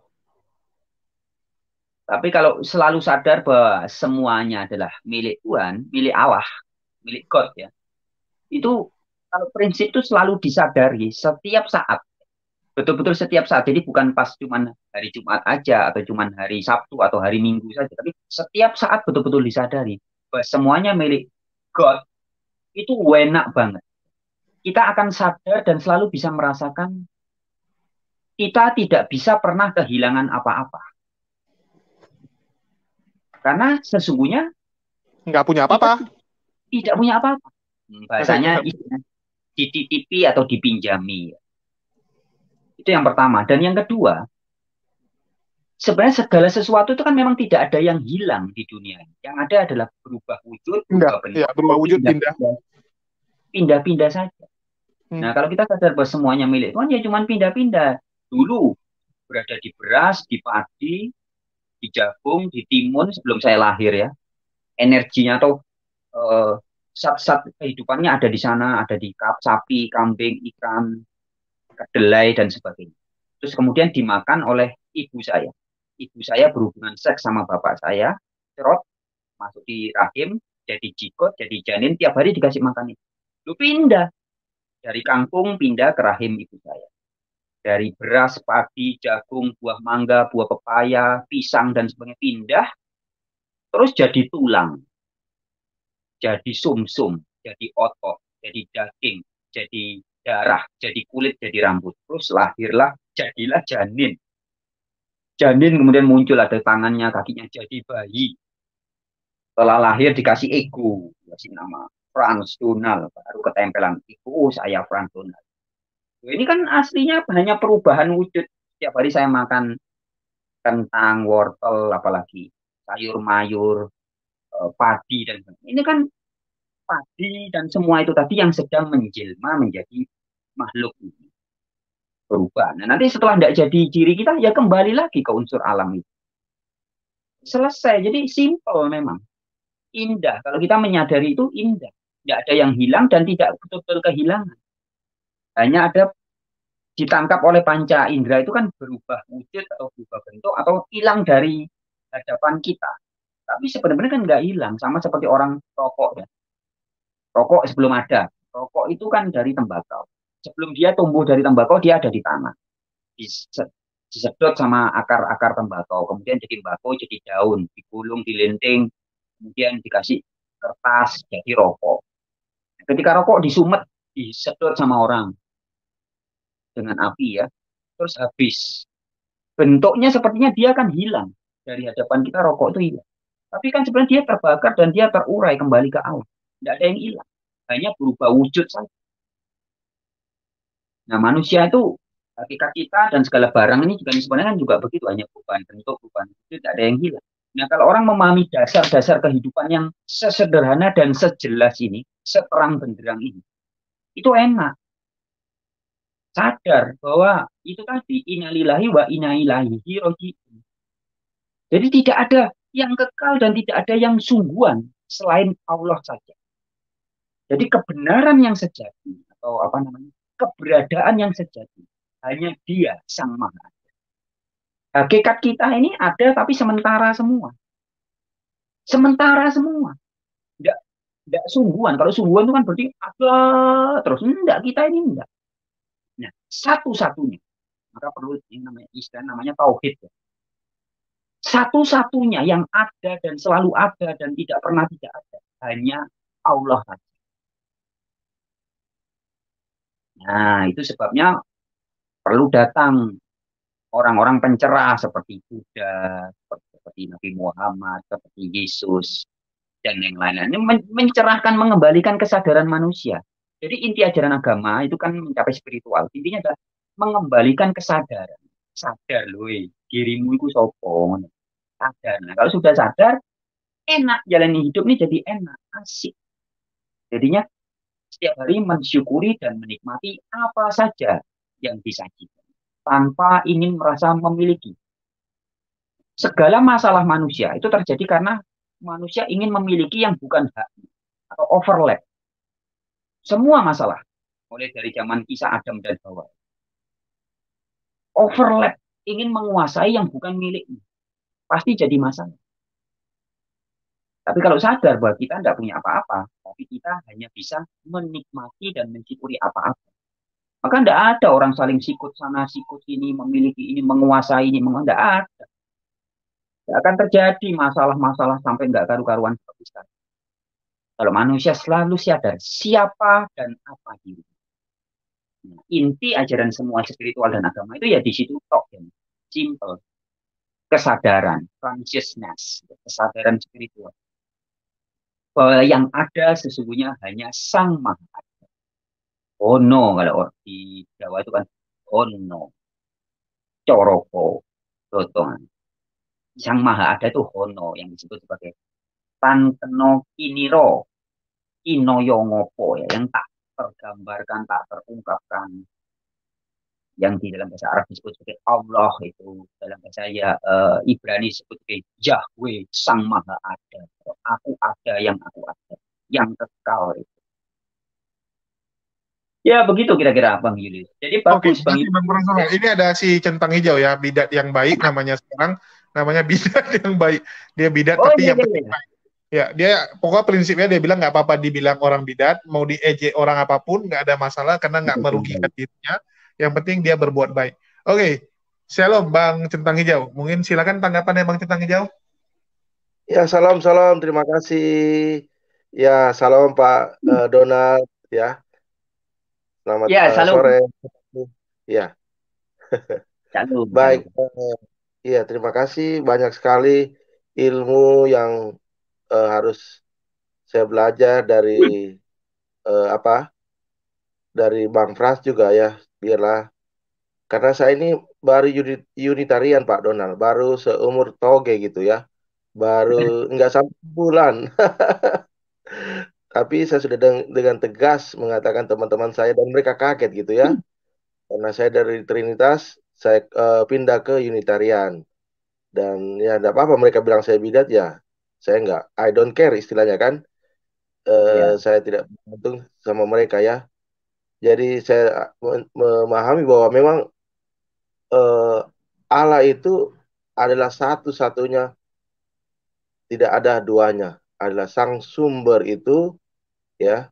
Tapi kalau selalu sadar bahwa semuanya adalah milik Tuhan, milik Allah, milik God ya, itu kalau prinsip itu selalu disadari setiap saat, betul-betul setiap saat. Jadi bukan pas cuman hari Jumat aja atau cuman hari Sabtu atau hari Minggu saja, tapi setiap saat betul-betul disadari bahwa semuanya milik God. Itu enak banget. Kita akan sadar dan selalu bisa merasakan kita tidak bisa pernah kehilangan apa-apa. Karena sesungguhnya Nggak punya kita apa-apa. tidak punya apa-apa. Bahasanya dititipi atau dipinjami. Itu yang pertama. Dan yang kedua, sebenarnya segala sesuatu itu kan memang tidak ada yang hilang di dunia. Yang ada adalah berubah wujud, Pindah, berubah ya bentuk, berubah wujud, pindah. pindah-pindah, pindah-pindah saja. Hmm. Nah, kalau kita sadar bahwa semuanya milik Tuhan, ya cuma pindah-pindah. Dulu berada di beras, di padi, di jagung, di timun sebelum saya lahir ya. Energinya atau eh, zat-zat kehidupannya ada di sana, ada di sapi, kambing, ikan, kedelai dan sebagainya. Terus kemudian dimakan oleh ibu saya. Ibu saya berhubungan seks sama bapak saya, cerot, masuk di rahim, jadi jikot, jadi janin, tiap hari dikasih makan itu. Lu pindah dari kangkung pindah ke rahim ibu saya. Dari beras, padi, jagung, buah mangga, buah pepaya, pisang dan sebagainya pindah, terus jadi tulang, jadi sumsum, jadi otot, jadi daging, jadi darah, jadi kulit, jadi rambut. Terus lahirlah, jadilah janin. Janin kemudian muncul ada tangannya, kakinya jadi bayi. Setelah lahir dikasih ego, dikasih nama Frans Donald, baru ketempelan ego, oh, saya Frans Donald. Ini kan aslinya hanya perubahan wujud. Setiap hari saya makan kentang, wortel, apalagi sayur mayur, padi dan sebagainya. Ini kan padi dan semua itu tadi yang sedang menjelma menjadi makhluk ini berubah. Nah, nanti setelah tidak jadi diri kita, ya kembali lagi ke unsur alam itu. Selesai. Jadi simple memang. Indah. Kalau kita menyadari itu indah. Tidak ada yang hilang dan tidak betul-betul kehilangan. Hanya ada ditangkap oleh panca indera itu kan berubah wujud atau berubah bentuk atau hilang dari hadapan kita. Tapi sebenarnya kan nggak hilang. Sama seperti orang rokok ya. Rokok sebelum ada. Rokok itu kan dari tembakau. Sebelum dia tumbuh dari tembakau, dia ada di tanah. Disedot sama akar-akar tembakau. Kemudian jadi tembakau, jadi daun. Digulung, dilenting. Kemudian dikasih kertas, jadi rokok. Ketika rokok disumet, disedot sama orang dengan api ya. Terus habis. Bentuknya sepertinya dia akan hilang. Dari hadapan kita rokok itu hilang. Tapi kan sebenarnya dia terbakar dan dia terurai kembali ke alam. Tidak ada yang hilang. Hanya berubah wujud saja. Nah, manusia itu hakikat kita dan segala barang ini juga sebenarnya kan juga begitu, hanya perubahan bentuk, perubahan itu tidak ada yang hilang. Nah, kalau orang memahami dasar-dasar kehidupan yang sesederhana dan sejelas ini, seterang benderang ini, itu enak. Sadar bahwa itu tadi innalillahi wa inna ilaihi raji'un. Jadi tidak ada yang kekal dan tidak ada yang sungguhan selain Allah saja. Jadi kebenaran yang sejati atau apa namanya? Keberadaan yang sejati hanya Dia Sang Maha. Hakikat kita ini ada tapi sementara semua. Sementara semua. Tidak tidak sungguhan. Kalau sungguhan itu kan berarti ada terus. Enggak, kita ini enggak. Nah, satu-satunya. Maka perlu yang namanya istilah namanya tauhid. Satu-satunya yang ada dan selalu ada dan tidak pernah tidak ada hanya Allah saja. Nah, itu sebabnya perlu datang orang-orang pencerah seperti Buddha, seperti Nabi Muhammad, seperti Yesus, dan yang lain-lain. Ini mencerahkan, mengembalikan kesadaran manusia. Jadi inti ajaran agama itu kan mencapai spiritual. Intinya adalah mengembalikan kesadaran. sadar loh, dirimu itu sopo. Sadar. Nah, kalau sudah sadar, enak jalani hidup nih jadi enak, asik. Jadinya setiap hari mensyukuri dan menikmati apa saja yang disajikan tanpa ingin merasa memiliki. Segala masalah manusia itu terjadi karena manusia ingin memiliki yang bukan haknya atau overlap. Semua masalah, mulai dari zaman kisah Adam dan Hawa, overlap ingin menguasai yang bukan miliknya, pasti jadi masalah. Tapi kalau sadar bahwa kita tidak punya apa-apa, tapi kita hanya bisa menikmati dan mensyukuri apa-apa. Maka tidak ada orang saling sikut sana, sikut sini, memiliki ini, menguasai ini, tidak ada. Tidak akan terjadi masalah-masalah sampai nggak karu-karuan seperti sekarang. Kalau manusia selalu sadar siapa dan apa diri. Nah, inti ajaran semua spiritual dan agama itu ya di situ tok, ya. Simple. Kesadaran, consciousness, kesadaran spiritual. Bahwa yang ada sesungguhnya hanya Sang Maha Ada. Ono, kalau di Jawa itu kan ono, coroko, totongan. Sang Maha Ada itu Hono yang disebut sebagai Tanteno Kiniro, Inoyo Ngopo, ya, yang tak tergambarkan, tak terungkapkan, yang di dalam bahasa Arab disebut sebagai Allah, itu dalam bahasa ya, Ibrani disebut sebagai Yahweh, Sang Maha Ada. Aku ada yang aku ada, yang kekal itu. Ya begitu kira-kira Bang Yulis. Jadi Oke, bagus Bang makasih Yulis. Bang Prasono. Ini ada si centang hijau ya, bidat yang baik namanya sekarang, namanya bidat yang baik. Dia bidat Oh tapi iya yang iya penting iya. baik. Ya, dia pokoknya prinsipnya dia bilang nggak apa-apa dibilang orang bidat, mau diejek orang apapun nggak ada masalah karena nggak merugikan dirinya. Yang penting dia berbuat baik. Oke, shalom Bang Centang Hijau. Mungkin silakan tanggapannya Bang Centang Hijau. Ya, salam, salam. Terima kasih. Ya, salam Pak Donald. Ya, selamat Ya, salam. sore. Ya, Salam, baik. salam. Iya, terima kasih. Banyak sekali ilmu yang harus saya belajar dari apa? Dari Bang Pras juga ya. Biarlah, karena saya ini baru Unitarian Pak Donald, baru seumur toge gitu ya. Baru nggak sampai bulan. Tapi saya sudah dengan tegas mengatakan teman-teman saya dan mereka kaget gitu ya. Karena saya dari Trinitas, saya pindah ke Unitarian. Dan ya tidak apa-apa mereka bilang saya bidat ya. Saya nggak, I don't care istilahnya kan. Ya, Saya tidak bergantung sama mereka ya. Jadi saya memahami bahwa memang eh, Allah itu adalah satu-satunya, tidak ada duanya. Adalah sang sumber itu ya.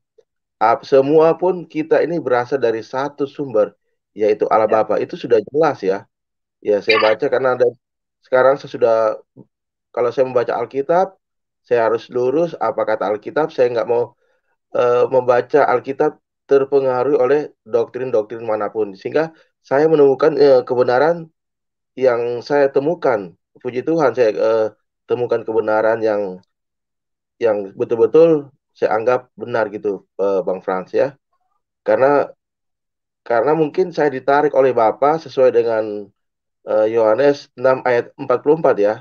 Semua pun kita ini berasal dari satu sumber, yaitu Allah ya, Bapa. Itu sudah jelas ya. Ya, saya baca karena ada sekarang saya sudah, kalau saya membaca Alkitab, saya harus lurus apa kata Alkitab. Saya nggak mau membaca Alkitab terpengaruhi oleh doktrin-doktrin manapun. Sehingga saya menemukan kebenaran yang saya temukan. Puji Tuhan, saya temukan kebenaran yang betul-betul saya anggap benar gitu, Bang Frans ya. Karena mungkin saya ditarik oleh Bapa sesuai dengan Yohanes 6 ayat 44 ya.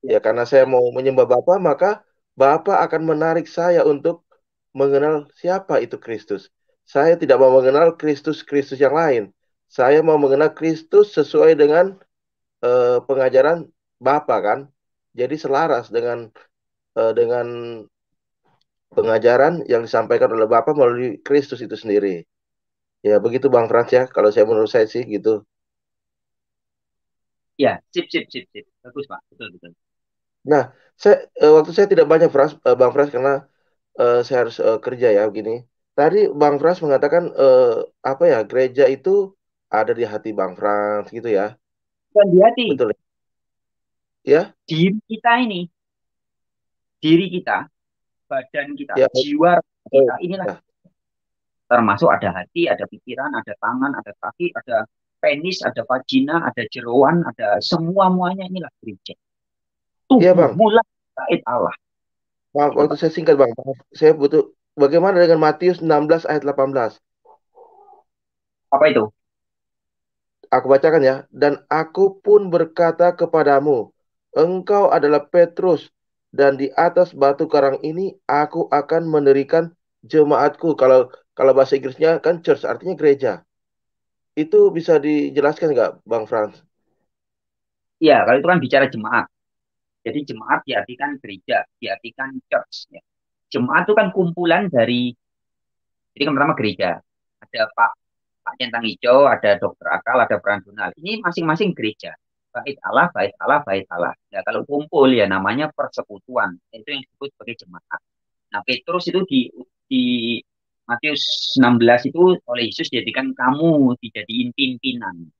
ya, Ya karena saya mau menyembah Bapa, maka Bapa akan menarik saya untuk mengenal siapa itu Kristus. Saya tidak mau mengenal Kristus-Kristus yang lain. Saya mau mengenal Kristus sesuai dengan pengajaran Bapa kan. Jadi selaras dengan pengajaran yang disampaikan oleh Bapa melalui Kristus itu sendiri. Ya begitu Bang Frans ya, kalau saya menurut saya sih gitu. ya. Sip, sip, sip, sip. Bagus, Pak. Betul, betul. Nah, waktu saya tidak banyak Bang Frans karena saya harus kerja ya begini. Tadi Bang Frans mengatakan apa ya, gereja itu ada di hati Bang Frans gitu ya. Dan di hati, Betul ya? diri kita ini, diri kita, badan kita, Ya, jiwa kita, inilah ya. termasuk ada hati, ada pikiran, ada tangan, ada kaki, ada penis, ada vagina, ada jeroan, ada semua-muanya inilah gereja. Iya Tubuh Bang. mula kait Allah. Maaf, Itu waktu Pak. saya singkat Bang. Maaf, saya butuh bagaimana dengan Matius 16 ayat 18. Apa itu? aku bacakan ya. Dan aku pun berkata kepadamu, engkau adalah Petrus, dan di atas batu karang ini aku akan mendirikan jemaatku. Kalau bahasa Inggrisnya kan church, artinya gereja. Itu bisa dijelaskan nggak, Bang Frans? Ya, kalau itu kan bicara jemaat. Jadi jemaat diartikan gereja, diartikan church. Ya. Jemaat itu kan kumpulan dari, jadi kan pertama gereja. Ada Pak Centang Hijau, ada Dokter Akal, ada Prandonal. Ini masing-masing gereja. Bait Allah, bait Allah, bait Allah. Ya, kalau kumpul ya namanya persekutuan. Itu yang disebut sebagai jemaat. Nah, Petrus itu di Matius 16 itu oleh Yesus dijadikan kamu dijadiin pimpinan.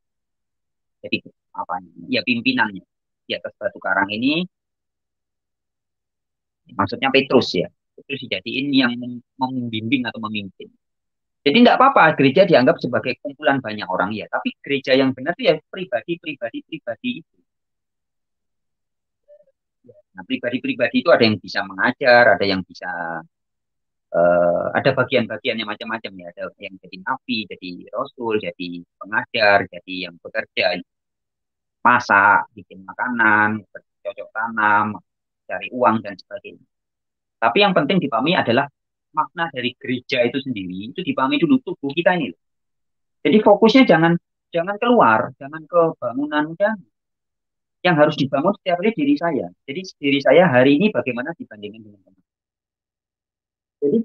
Jadi apa? Ya pimpinannya. Di atas batu karang ini maksudnya Petrus ya. Petrus dijadiin yang membimbing atau memimpin. Jadi tidak apa-apa gereja dianggap sebagai kumpulan banyak orang ya, tapi gereja yang benar itu ya pribadi itu. Nah, pribadi itu ada yang bisa mengajar, ada yang bisa ada bagian-bagiannya macam-macam ya, ada yang jadi nabi, jadi rasul, jadi pengajar, jadi yang bekerja, masak, bikin makanan, bercocok tanam, cari uang dan sebagainya. Tapi yang penting dipahami adalah makna dari gereja itu sendiri, itu dipahami dulu tubuh kita ini. Jadi fokusnya jangan jangan keluar, jangan ke bangunan, jangan. Yang harus dibangun setiap hari diri saya. Jadi diri saya hari ini bagaimana dibandingkan dengan teman. Jadi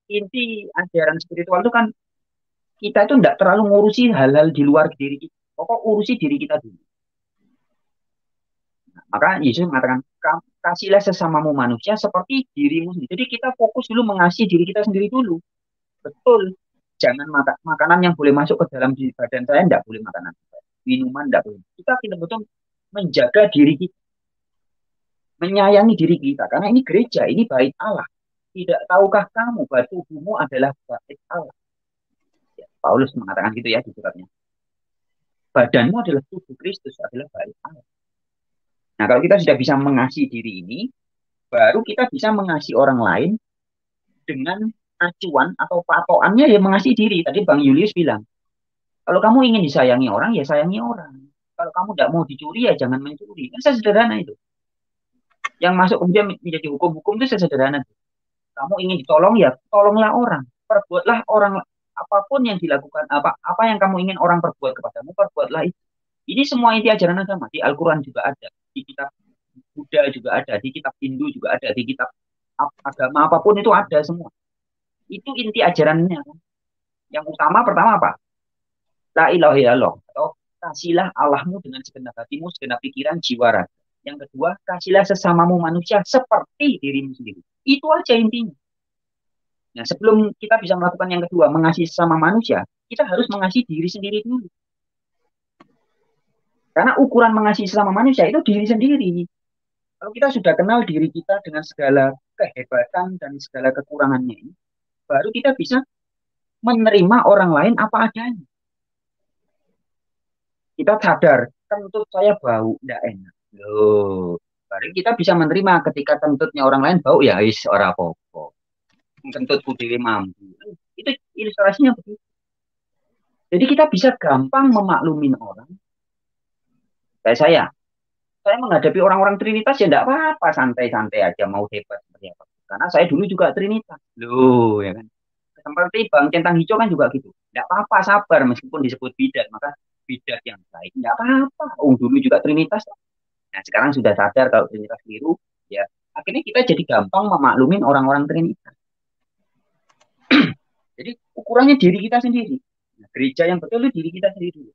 inti ajaran spiritual itu kan kita itu tidak terlalu ngurusi hal-hal di luar diri kita. Pokok urusi diri kita dulu. Nah, maka Yesus mengatakan, kasihlah sesamamu manusia seperti dirimu sendiri. Jadi kita fokus dulu mengasihi diri kita sendiri dulu. Betul. Jangan makanan yang boleh masuk ke dalam badan saya, tidak boleh makanan. Minuman tidak boleh. Kita betul-betul menjaga diri kita. Menyayangi diri kita. Karena ini gereja, ini bait Allah. Tidak tahukah kamu bahwa tubuhmu adalah bait Allah? Ya, Paulus mengatakan gitu ya di suratnya. Badanmu adalah tubuh Kristus, adalah bait Allah. Nah, kalau kita sudah bisa mengasihi diri ini, baru kita bisa mengasihi orang lain dengan acuan atau patokannya ya mengasihi diri. Tadi Bang Julius bilang, kalau kamu ingin disayangi orang, ya sayangi orang. Kalau kamu tidak mau dicuri, ya jangan mencuri. Kan sederhana itu. Yang masuk kemudian menjadi hukum-hukum itu sederhana. Kamu ingin ditolong, ya tolonglah orang. Perbuatlah orang, apapun yang dilakukan, apa yang kamu ingin orang perbuat kepadamu, perbuatlah itu. Ini semua inti ajaran agama. Di Al-Quran juga ada. Di kitab Buddha juga ada. Di kitab Hindu juga ada. Di kitab agama apapun itu ada semua. Itu inti ajarannya. Yang utama pertama apa? La ilaha illallah. Atau kasihlah Allahmu dengan segenap hatimu, segenap pikiran, jiwa, raga. Yang kedua, kasihlah sesamamu manusia seperti dirimu sendiri. Itu aja intinya. Nah, sebelum kita bisa melakukan yang kedua, mengasihi sesama manusia, kita harus mengasihi diri sendiri dulu. Karena ukuran mengasihi sesama manusia itu diri sendiri. Kalau kita sudah kenal diri kita dengan segala kehebatan dan segala kekurangannya ini, baru kita bisa menerima orang lain apa adanya. Kita sadar, kentut saya bau, tidak enak. Loh, baru kita bisa menerima ketika kentutnya orang lain bau, ya is ora apa-apa. Kentutku dewe mampu. Itu ilustrasinya begitu. Jadi kita bisa gampang memaklumin orang. Kayak saya menghadapi orang-orang Trinitas ya tidak apa-apa, santai-santai aja, mau hebat seperti apa. Karena saya dulu juga Trinitas. Loh, ya kan. Seperti Bang Centang Hijau kan juga gitu. Tidak apa-apa, sabar meskipun disebut bidat, maka bidat yang baik. Tidak apa-apa. Dulu juga Trinitas. Nah, sekarang sudah sadar kalau Trinitas keliru, ya akhirnya kita jadi gampang memaklumin orang-orang Trinitas. Jadi ukurannya diri kita sendiri. Nah, gereja yang betul itu diri kita sendiri dulu.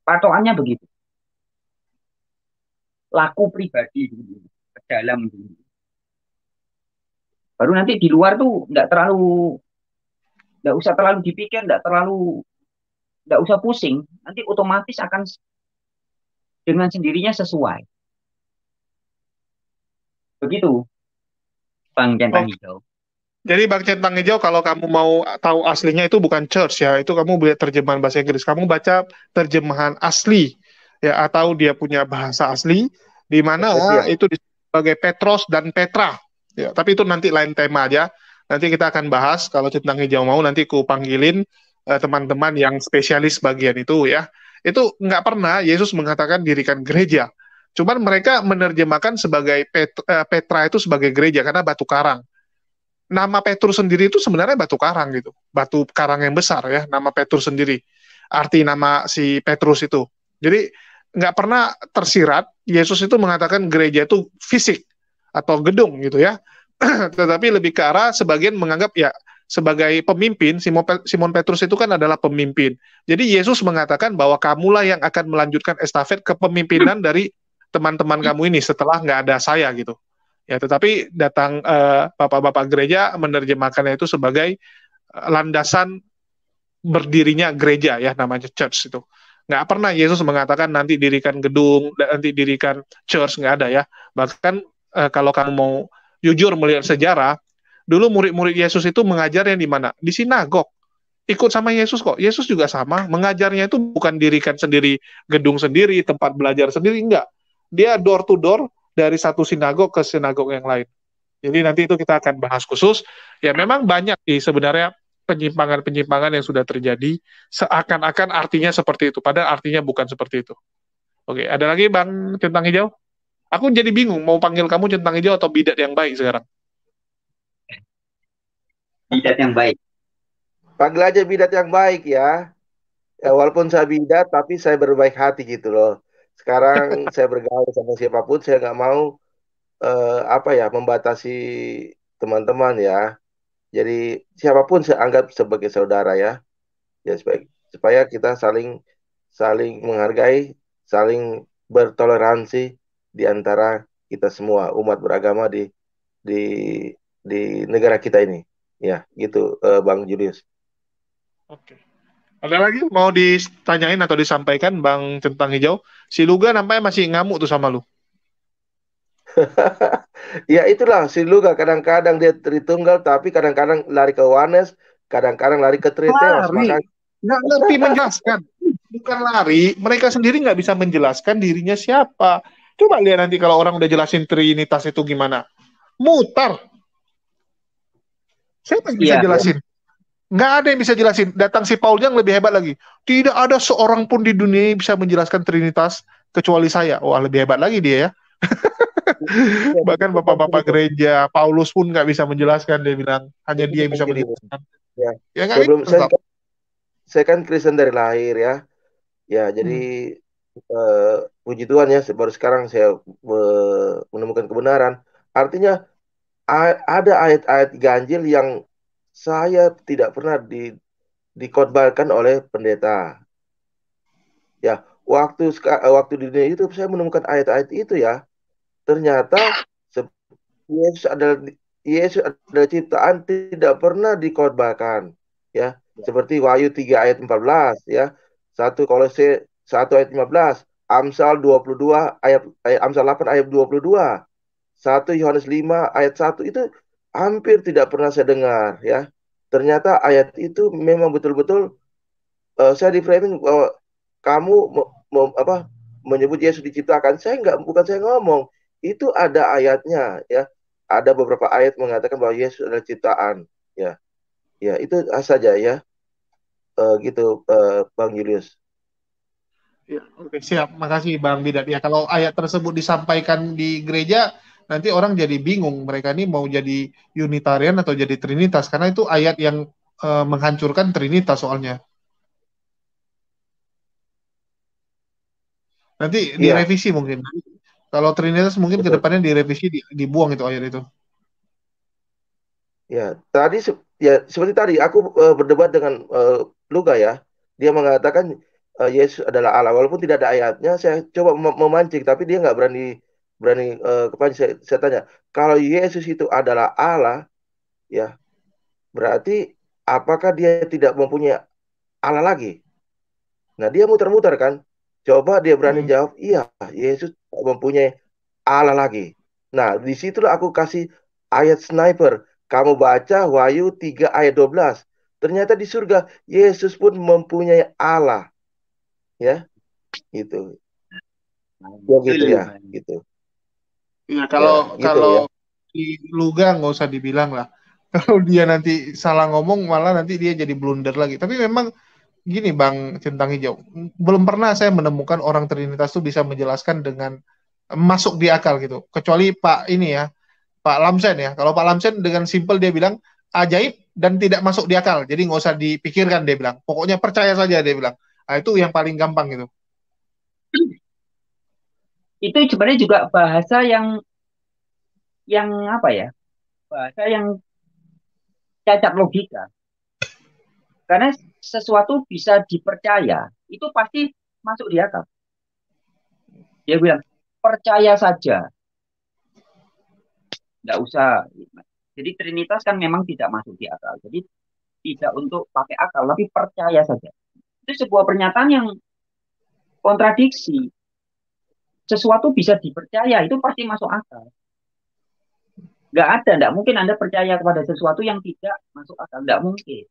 Patokannya begitu. Laku pribadi dulu, ke dalam dulu. Baru nanti di luar tuh tidak usah terlalu dipikir, tidak usah pusing. Nanti otomatis akan dengan sendirinya sesuai. Begitu, Bang Centang Hijau. Jadi Bang Centang Hijau, kalau kamu mau tahu aslinya itu bukan church ya, itu kamu beli terjemahan bahasa Inggris. Kamu baca terjemahan asli ya, atau dia punya bahasa asli di mana itu sebagai Petros dan Petra. Ya, tapi itu nanti lain tema aja. Nanti kita akan bahas, kalau Centang Hijau mau nanti ku panggilin teman-teman yang spesialis bagian itu ya. Itu nggak pernah Yesus mengatakan dirikan gereja. Cuman mereka menerjemahkan sebagai Petra itu sebagai gereja karena batu karang. Nama Petrus sendiri itu sebenarnya batu karang gitu. Batu karang yang besar ya, nama Petrus sendiri. Arti nama si Petrus itu. Jadi nggak pernah tersirat Yesus itu mengatakan gereja itu fisik atau gedung gitu ya. Tetapi lebih ke arah sebagian menganggap ya sebagai pemimpin, Simon Petrus itu kan adalah pemimpin. Jadi Yesus mengatakan bahwa kamulah yang akan melanjutkan estafet kepemimpinan dari teman-teman kamu ini setelah nggak ada saya gitu. Ya, tetapi datang bapak-bapak gereja menerjemahkannya itu sebagai landasan berdirinya gereja ya, namanya church itu. Nggak pernah Yesus mengatakan nanti dirikan gedung, nanti dirikan church, nggak ada ya. Bahkan kalau kamu mau jujur melihat sejarah, dulu murid-murid Yesus itu mengajarnya di mana? Di sinagog. Ikut sama Yesus kok. Yesus juga sama, mengajarnya itu bukan dirikan sendiri gedung sendiri, tempat belajar sendiri, enggak. Dia door to door dari satu sinagog ke sinagog yang lain. Jadi nanti itu kita akan bahas khusus. Ya memang banyak sih sebenarnya penyimpangan-penyimpangan yang sudah terjadi, seakan-akan artinya seperti itu, padahal artinya bukan seperti itu. Oke, ada lagi Bang Centang Hijau? Aku jadi bingung mau panggil kamu Centang Hijau atau Bidat yang baik sekarang. Bidat yang baik. Panggil aja bidat yang baik ya. Ya, walaupun saya bidat, tapi saya berbaik hati gitu loh. Sekarang saya bergaul sama siapapun, saya nggak mau apa ya membatasi teman-teman ya. Jadi siapapun saya anggap sebagai saudara ya. Ya supaya kita saling saling menghargai, saling bertoleransi di antara kita semua umat beragama di di negara kita ini. Ya, gitu Bang Julius. Oke. Ada lagi mau ditanyain atau disampaikan Bang Centang Hijau? Si Luga nampaknya masih ngamuk tuh sama lu. Ya itulah si Luga kadang-kadang dia Tritunggal tapi kadang-kadang lari ke Wanes, kadang-kadang lari ke Triteos. Lari, Makanya nggak ngerti menjelaskan. Bukan lari, mereka sendiri nggak bisa menjelaskan dirinya siapa. Coba lihat nanti kalau orang udah jelasin Trinitas itu gimana. Mutar. Siapa yang bisa Iya, jelasin? Nggak ada yang bisa jelasin. Datang si Paul yang lebih hebat lagi. Tidak ada seorang pun di dunia yang bisa menjelaskan Trinitas kecuali saya. Wah, lebih hebat lagi dia ya. Bahkan bapak-bapak gereja, Paulus pun nggak bisa menjelaskan. Dia bilang, hanya dia yang bisa menjelaskan. ya, Ya nggak sebelum bisa. saya kan Kristen dari lahir ya. Ya, jadi puji Tuhan ya baru sekarang saya menemukan kebenaran. Artinya ada ayat-ayat ganjil yang saya tidak pernah dikhotbahkan oleh pendeta. Ya, waktu di dunia itu saya menemukan ayat-ayat itu ya. Ternyata se- Yesus adalah Yesus adalah ciptaan tidak pernah dikhotbahkan. Ya, seperti Wahyu 3 ayat 14 ya. 1 Kolose 1 ayat 15, Amsal 22 Amsal 8 ayat 22. 1 Yohanes 5 ayat 1 itu hampir tidak pernah saya dengar ya. Ternyata ayat itu memang betul-betul saya di framing bahwa kamu apa menyebut Yesus diciptakan. Bukan saya ngomong. Itu ada ayatnya ya. Ada beberapa ayat mengatakan bahwa Yesus adalah ciptaan ya. Ya, itu saja ya. Gitu Bang Julius. Ya, oke, siap. Makasih Bang Bidat. Ya, kalau ayat tersebut disampaikan di gereja, nanti orang jadi bingung. Mereka ini mau jadi Unitarian atau jadi Trinitas. Karena itu ayat yang menghancurkan Trinitas soalnya. Nanti Iya, direvisi mungkin. Kalau Trinitas mungkin ke betul. depannya direvisi, dibuang itu ayat itu. Ya, ya seperti tadi aku berdebat dengan Luga ya. Dia mengatakan Yesus adalah Allah. Walaupun tidak ada ayatnya, saya coba memancing, tapi dia nggak berani berani kepancing. Saya tanya, kalau Yesus itu adalah Allah, ya berarti apakah dia tidak mempunyai Allah lagi? Nah, dia muter-muter kan. Coba dia berani Hmm. jawab, iya, Yesus mempunyai Allah lagi. Nah, disitulah aku kasih ayat sniper. Kamu baca Wahyu 3 ayat 12. Ternyata di surga, Yesus pun mempunyai Allah. Ya, gitu. Ya gitu ya, gitu. Ya, Ya, kalau gitu kalau ya. di Luga nggak usah dibilang lah. Kalau dia nanti salah ngomong, malah nanti dia jadi blunder lagi. Tapi memang gini Bang Centang Hijau, belum pernah saya menemukan orang Trinitas itu bisa menjelaskan dengan masuk di akal gitu. Kecuali Pak ini ya, Pak Lamsen ya. Kalau Pak Lamsen dengan simpel dia bilang ajaib dan tidak masuk di akal. Jadi nggak usah dipikirkan dia bilang. Pokoknya percaya saja dia bilang. Nah, itu yang paling gampang gitu. Itu sebenarnya juga bahasa yang apa ya? Bahasa yang cacat logika. Karena sesuatu bisa dipercaya, itu pasti masuk di akal. Dia bilang, percaya saja, nggak usah. Jadi Trinitas kan memang tidak masuk di akal. Jadi tidak untuk pakai akal, tapi percaya saja. Itu sebuah pernyataan yang kontradiksi. Sesuatu bisa dipercaya, itu pasti masuk akal. Nggak ada, nggak mungkin Anda percaya kepada sesuatu yang tidak masuk akal. Nggak mungkin.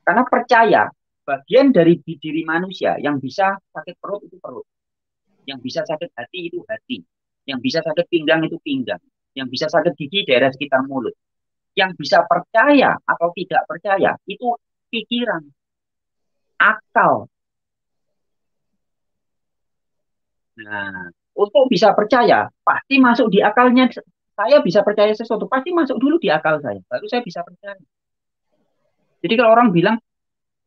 Karena percaya, bagian dari diri manusia yang bisa sakit perut itu perut. Yang bisa sakit hati itu hati. Yang bisa sakit pinggang itu pinggang. Yang bisa sakit gigi daerah sekitar mulut. Yang bisa percaya atau tidak percaya itu pikiran, akal. Nah, untuk bisa percaya, pasti masuk di akalnya. Saya bisa percaya sesuatu, pasti masuk dulu di akal saya. Baru saya bisa percaya. Jadi kalau orang bilang,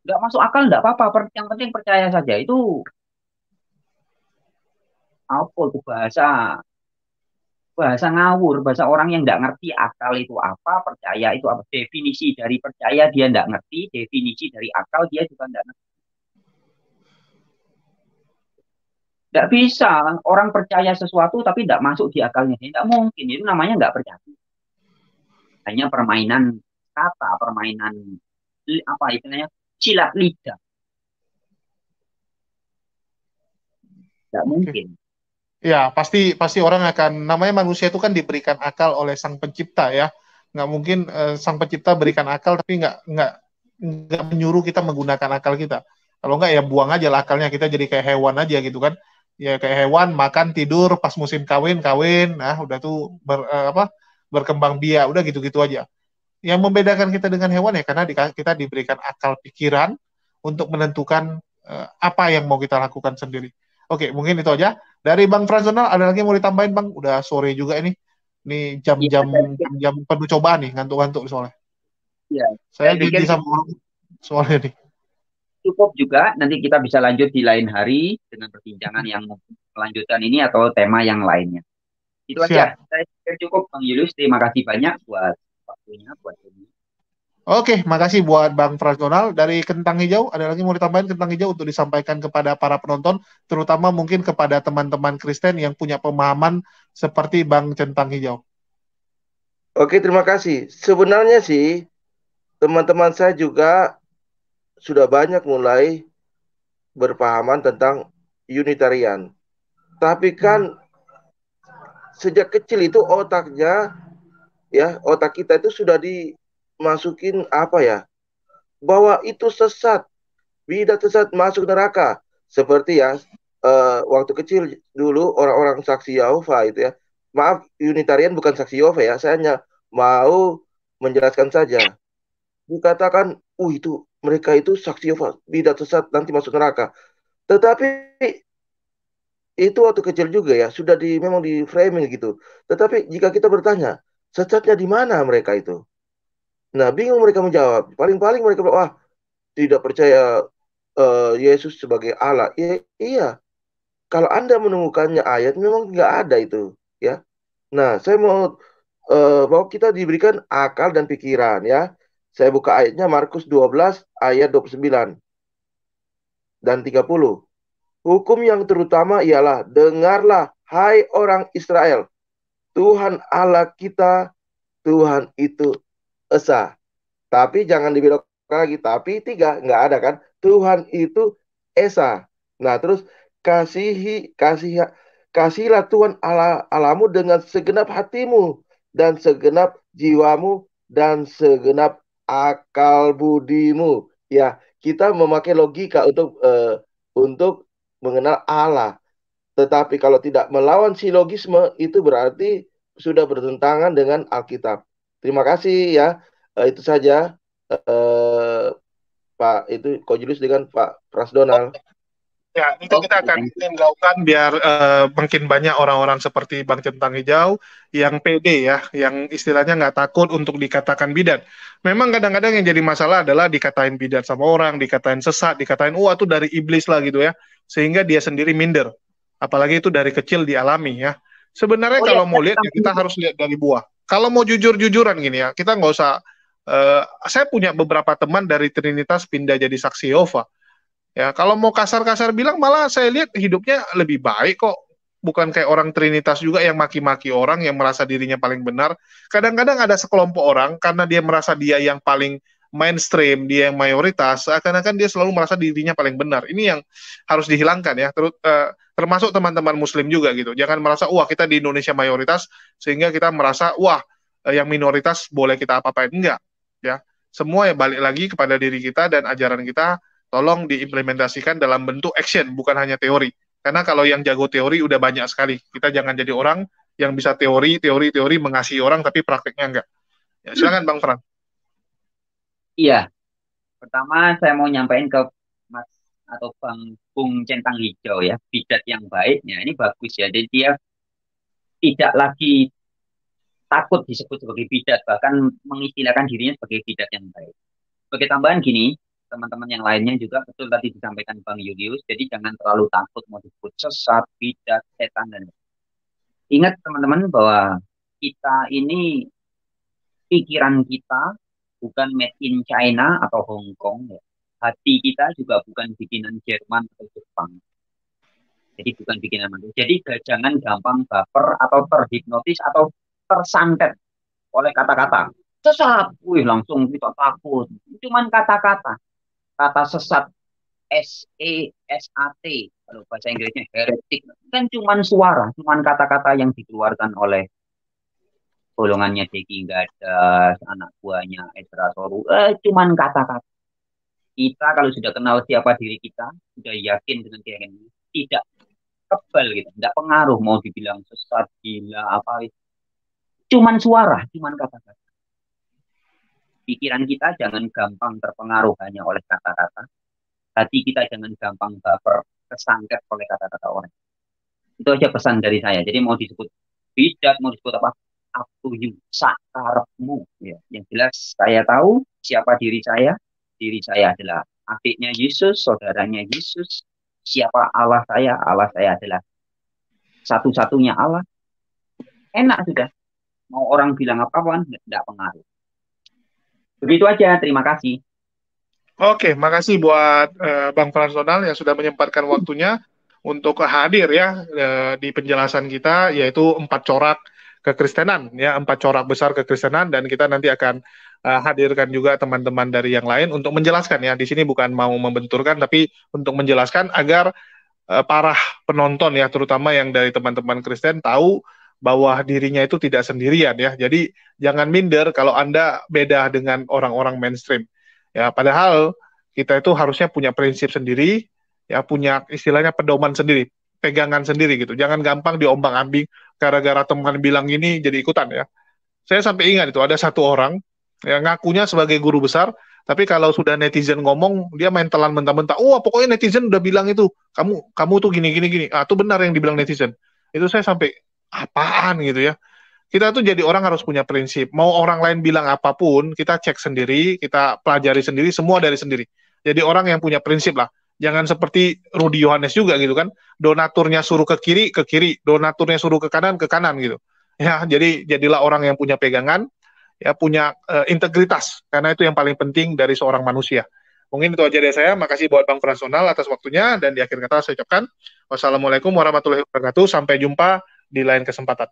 nggak masuk akal, nggak apa-apa. Yang penting percaya saja. Itu apa itu bahasa ngawur, bahasa orang yang nggak ngerti akal itu apa, percaya itu apa. Definisi dari percaya dia nggak ngerti, definisi dari akal dia juga nggak ngerti. Nggak bisa orang percaya sesuatu tapi nggak masuk di akalnya. Nggak mungkin, itu namanya nggak percaya. Hanya permainan kata, permainan apa istilahnya, silat lidah. Nggak Oke. mungkin. Ya, pasti pasti orang akan namanya manusia itu kan diberikan akal oleh Sang Pencipta ya. Nggak mungkin Sang Pencipta berikan akal tapi nggak menyuruh kita menggunakan akal kita. Kalau nggak ya buang aja lah akalnya, kita jadi kayak hewan aja gitu kan. Ya kayak hewan makan tidur pas musim kawin kawin, nah udah tuh berkembang biak udah gitu-gitu aja. Yang membedakan kita dengan hewan ya karena kita diberikan akal pikiran untuk menentukan apa yang mau kita lakukan sendiri. Oke, mungkin itu aja. Dari Bang Franzonal, ada lagi yang mau ditambahin Bang? Udah sore juga ini. Ini Ya, jam-jam penuh cobaan nih, ngantuk-ngantuk soalnya. ya, Saya saya pikir janji sama orang soalnya nih. cukup juga. Nanti kita bisa lanjut di lain hari dengan perbincangan yang melanjutkan ini atau tema yang lainnya. Itu aja. Siap. Saya pikir cukup, Bang Julius. Terima kasih banyak buat waktunya, buat ini. Oke, makasih buat Bang Franzonal. Dari Kentang Hijau, ada lagi mau ditambahin Kentang Hijau untuk disampaikan kepada para penonton, terutama mungkin kepada teman-teman Kristen yang punya pemahaman seperti Bang Centang Hijau. Oke, terima kasih. Sebenarnya sih teman-teman saya juga sudah banyak mulai berpahaman tentang Unitarian. Tapi kan sejak kecil itu otak kita itu sudah dimasukin apa ya? Bahwa itu sesat, bidat sesat masuk neraka. Seperti ya waktu kecil dulu orang-orang saksi Yehova itu ya. Maaf, Unitarian bukan saksi Yehova ya. Saya hanya mau menjelaskan saja. Dikatakan, itu mereka itu saksi Yehova, bidat sesat nanti masuk neraka. Tetapi itu waktu kecil juga ya, sudah memang di framing gitu. Tetapi jika kita bertanya, sesatnya di mana mereka itu? Nah, bingung mereka menjawab. Paling-paling mereka bilang, wah, tidak percaya Yesus sebagai Allah. Ya, iya, kalau Anda menemukannya ayat, memang nggak ada itu. Ya. Nah, saya mau bahwa kita diberikan akal dan pikiran ya. Saya buka ayatnya Markus 12 ayat 29 dan 30. Hukum yang terutama ialah, dengarlah hai orang Israel, Tuhan Allah kita, Tuhan itu Esa. Tapi jangan dibelok lagi, tapi tiga, nggak ada kan? Tuhan itu Esa. Nah, terus kasihlah Tuhan Allah Allahmu dengan segenap hatimu dan segenap jiwamu dan segenap akal budimu. Ya, kita memakai logika untuk mengenal Allah. Tetapi kalau tidak melawan silogisme, itu berarti sudah bertentangan dengan Alkitab. Terima kasih ya. Itu saja. Pak itu Ko Julius dengan Pak Pras Donald. Ya, itu kita akan gaungkan biar makin banyak orang-orang seperti Bang Centang Hijau yang pede ya, yang istilahnya nggak takut untuk dikatakan bidat. Memang kadang-kadang yang jadi masalah adalah dikatain bidat sama orang, dikatain sesat, dikatain wah itu dari iblis lah gitu ya, sehingga dia sendiri minder. Apalagi itu dari kecil dialami ya. Sebenarnya kalau mau lihat ya kita harus lihat dari buah. Kalau mau jujur-jujuran gini ya, kita nggak usah. Saya punya beberapa teman dari Trinitas pindah jadi saksi Yehova. Ya, kalau mau kasar-kasar bilang malah saya lihat hidupnya lebih baik kok. Bukan kayak orang Trinitas juga yang maki-maki orang yang merasa dirinya paling benar. Kadang-kadang ada sekelompok orang karena dia merasa dia yang paling mainstream, dia yang mayoritas, seakan-akan dia selalu merasa dirinya paling benar. Ini yang harus dihilangkan ya. Termasuk teman-teman Muslim juga gitu. Jangan merasa wah kita di Indonesia mayoritas sehingga kita merasa wah yang minoritas boleh kita apa-apain, enggak ya. Semua ya balik lagi kepada diri kita dan ajaran kita. Tolong diimplementasikan dalam bentuk action, bukan hanya teori. Karena kalau yang jago teori udah banyak sekali. Kita jangan jadi orang yang bisa teori mengasihi orang, tapi prakteknya enggak. Ya, silakan Bang Fran. Iya, pertama saya mau nyampaikan ke Mas atau Bung Centang Hijau ya, bidat yang baik. Ya, ini bagus ya. Jadi dia tidak lagi takut disebut sebagai bidat, bahkan mengistilahkan dirinya sebagai bidat yang baik. Sebagai tambahan gini, teman-teman yang lainnya juga betul tadi disampaikan Bang Julius, jadi jangan terlalu takut mau disebut sesat, bidat, setan, dan ingat teman-teman bahwa kita ini, pikiran kita bukan made in China atau Hong Kong ya. Hati kita juga bukan bikinan Jerman atau Jepang. Jadi bukan bikinan manusia. Jadi jangan gampang baper atau terhipnotis atau tersantet oleh kata-kata. Sesat, wih langsung kita takut. Cuman kata-kata. Kata sesat, SESAT, kalau bahasa Inggrisnya heretik, kan cuman suara, cuman kata-kata yang dikeluarkan oleh golongannya Deki Gadas, anak buahnya Ezra Soru, cuman kata-kata. Kita kalau sudah kenal siapa diri kita, sudah yakin dengan keyakinan, tidak kebal gitu, tidak pengaruh mau dibilang sesat, gila, apa itu. Cuman suara, cuman kata-kata. Pikiran kita jangan gampang terpengaruh hanya oleh kata-kata. Hati kita jangan gampang baper, kesangkep oleh kata-kata orang. Itu aja pesan dari saya. Jadi mau disebut bidat, mau disebut apa, up to you, sakarepmu. Ya. Yang jelas saya tahu siapa diri saya. Diri saya adalah adiknya Yesus, saudaranya Yesus. Siapa Allah saya adalah satu-satunya Allah. Enak sudah. Mau orang bilang apa-apa, tidak pengaruh. Begitu aja, terima kasih. Oke, makasih buat Bang Frans Donald yang sudah menyempatkan waktunya untuk hadir ya di penjelasan kita, yaitu 4 corak kekristenan, ya 4 corak besar kekristenan, dan kita nanti akan hadirkan juga teman-teman dari yang lain untuk menjelaskan ya. Di sini bukan mau membenturkan, tapi untuk menjelaskan agar para penonton ya, terutama yang dari teman-teman Kristen tahu bahwa dirinya itu tidak sendirian ya. Jadi jangan minder kalau Anda beda dengan orang-orang mainstream. Ya, padahal kita itu harusnya punya prinsip sendiri, ya punya istilahnya pedoman sendiri, pegangan sendiri gitu. Jangan gampang diombang-ambing gara-gara teman bilang ini jadi ikutan ya. Saya sampai ingat itu ada satu orang yang ngakunya sebagai guru besar, tapi kalau sudah netizen ngomong dia main telan mentah-mentah. Oh, pokoknya netizen udah bilang itu, kamu tuh gini. Ah, itu benar yang dibilang netizen. Itu saya sampai apaan gitu ya. Kita tuh jadi orang harus punya prinsip. Mau orang lain bilang apapun, kita cek sendiri, kita pelajari sendiri, semua dari sendiri. Jadi orang yang punya prinsip lah. Jangan seperti Rudi Yohanes juga gitu kan. Donaturnya suruh ke kiri, donaturnya suruh ke kanan gitu. Ya, jadi jadilah orang yang punya pegangan, ya punya integritas. Karena itu yang paling penting dari seorang manusia. Mungkin itu aja dari saya. Makasih buat Bang Frans Donald atas waktunya, dan di akhir kata saya ucapkan wassalamualaikum warahmatullahi wabarakatuh. Sampai jumpa di lain kesempatan.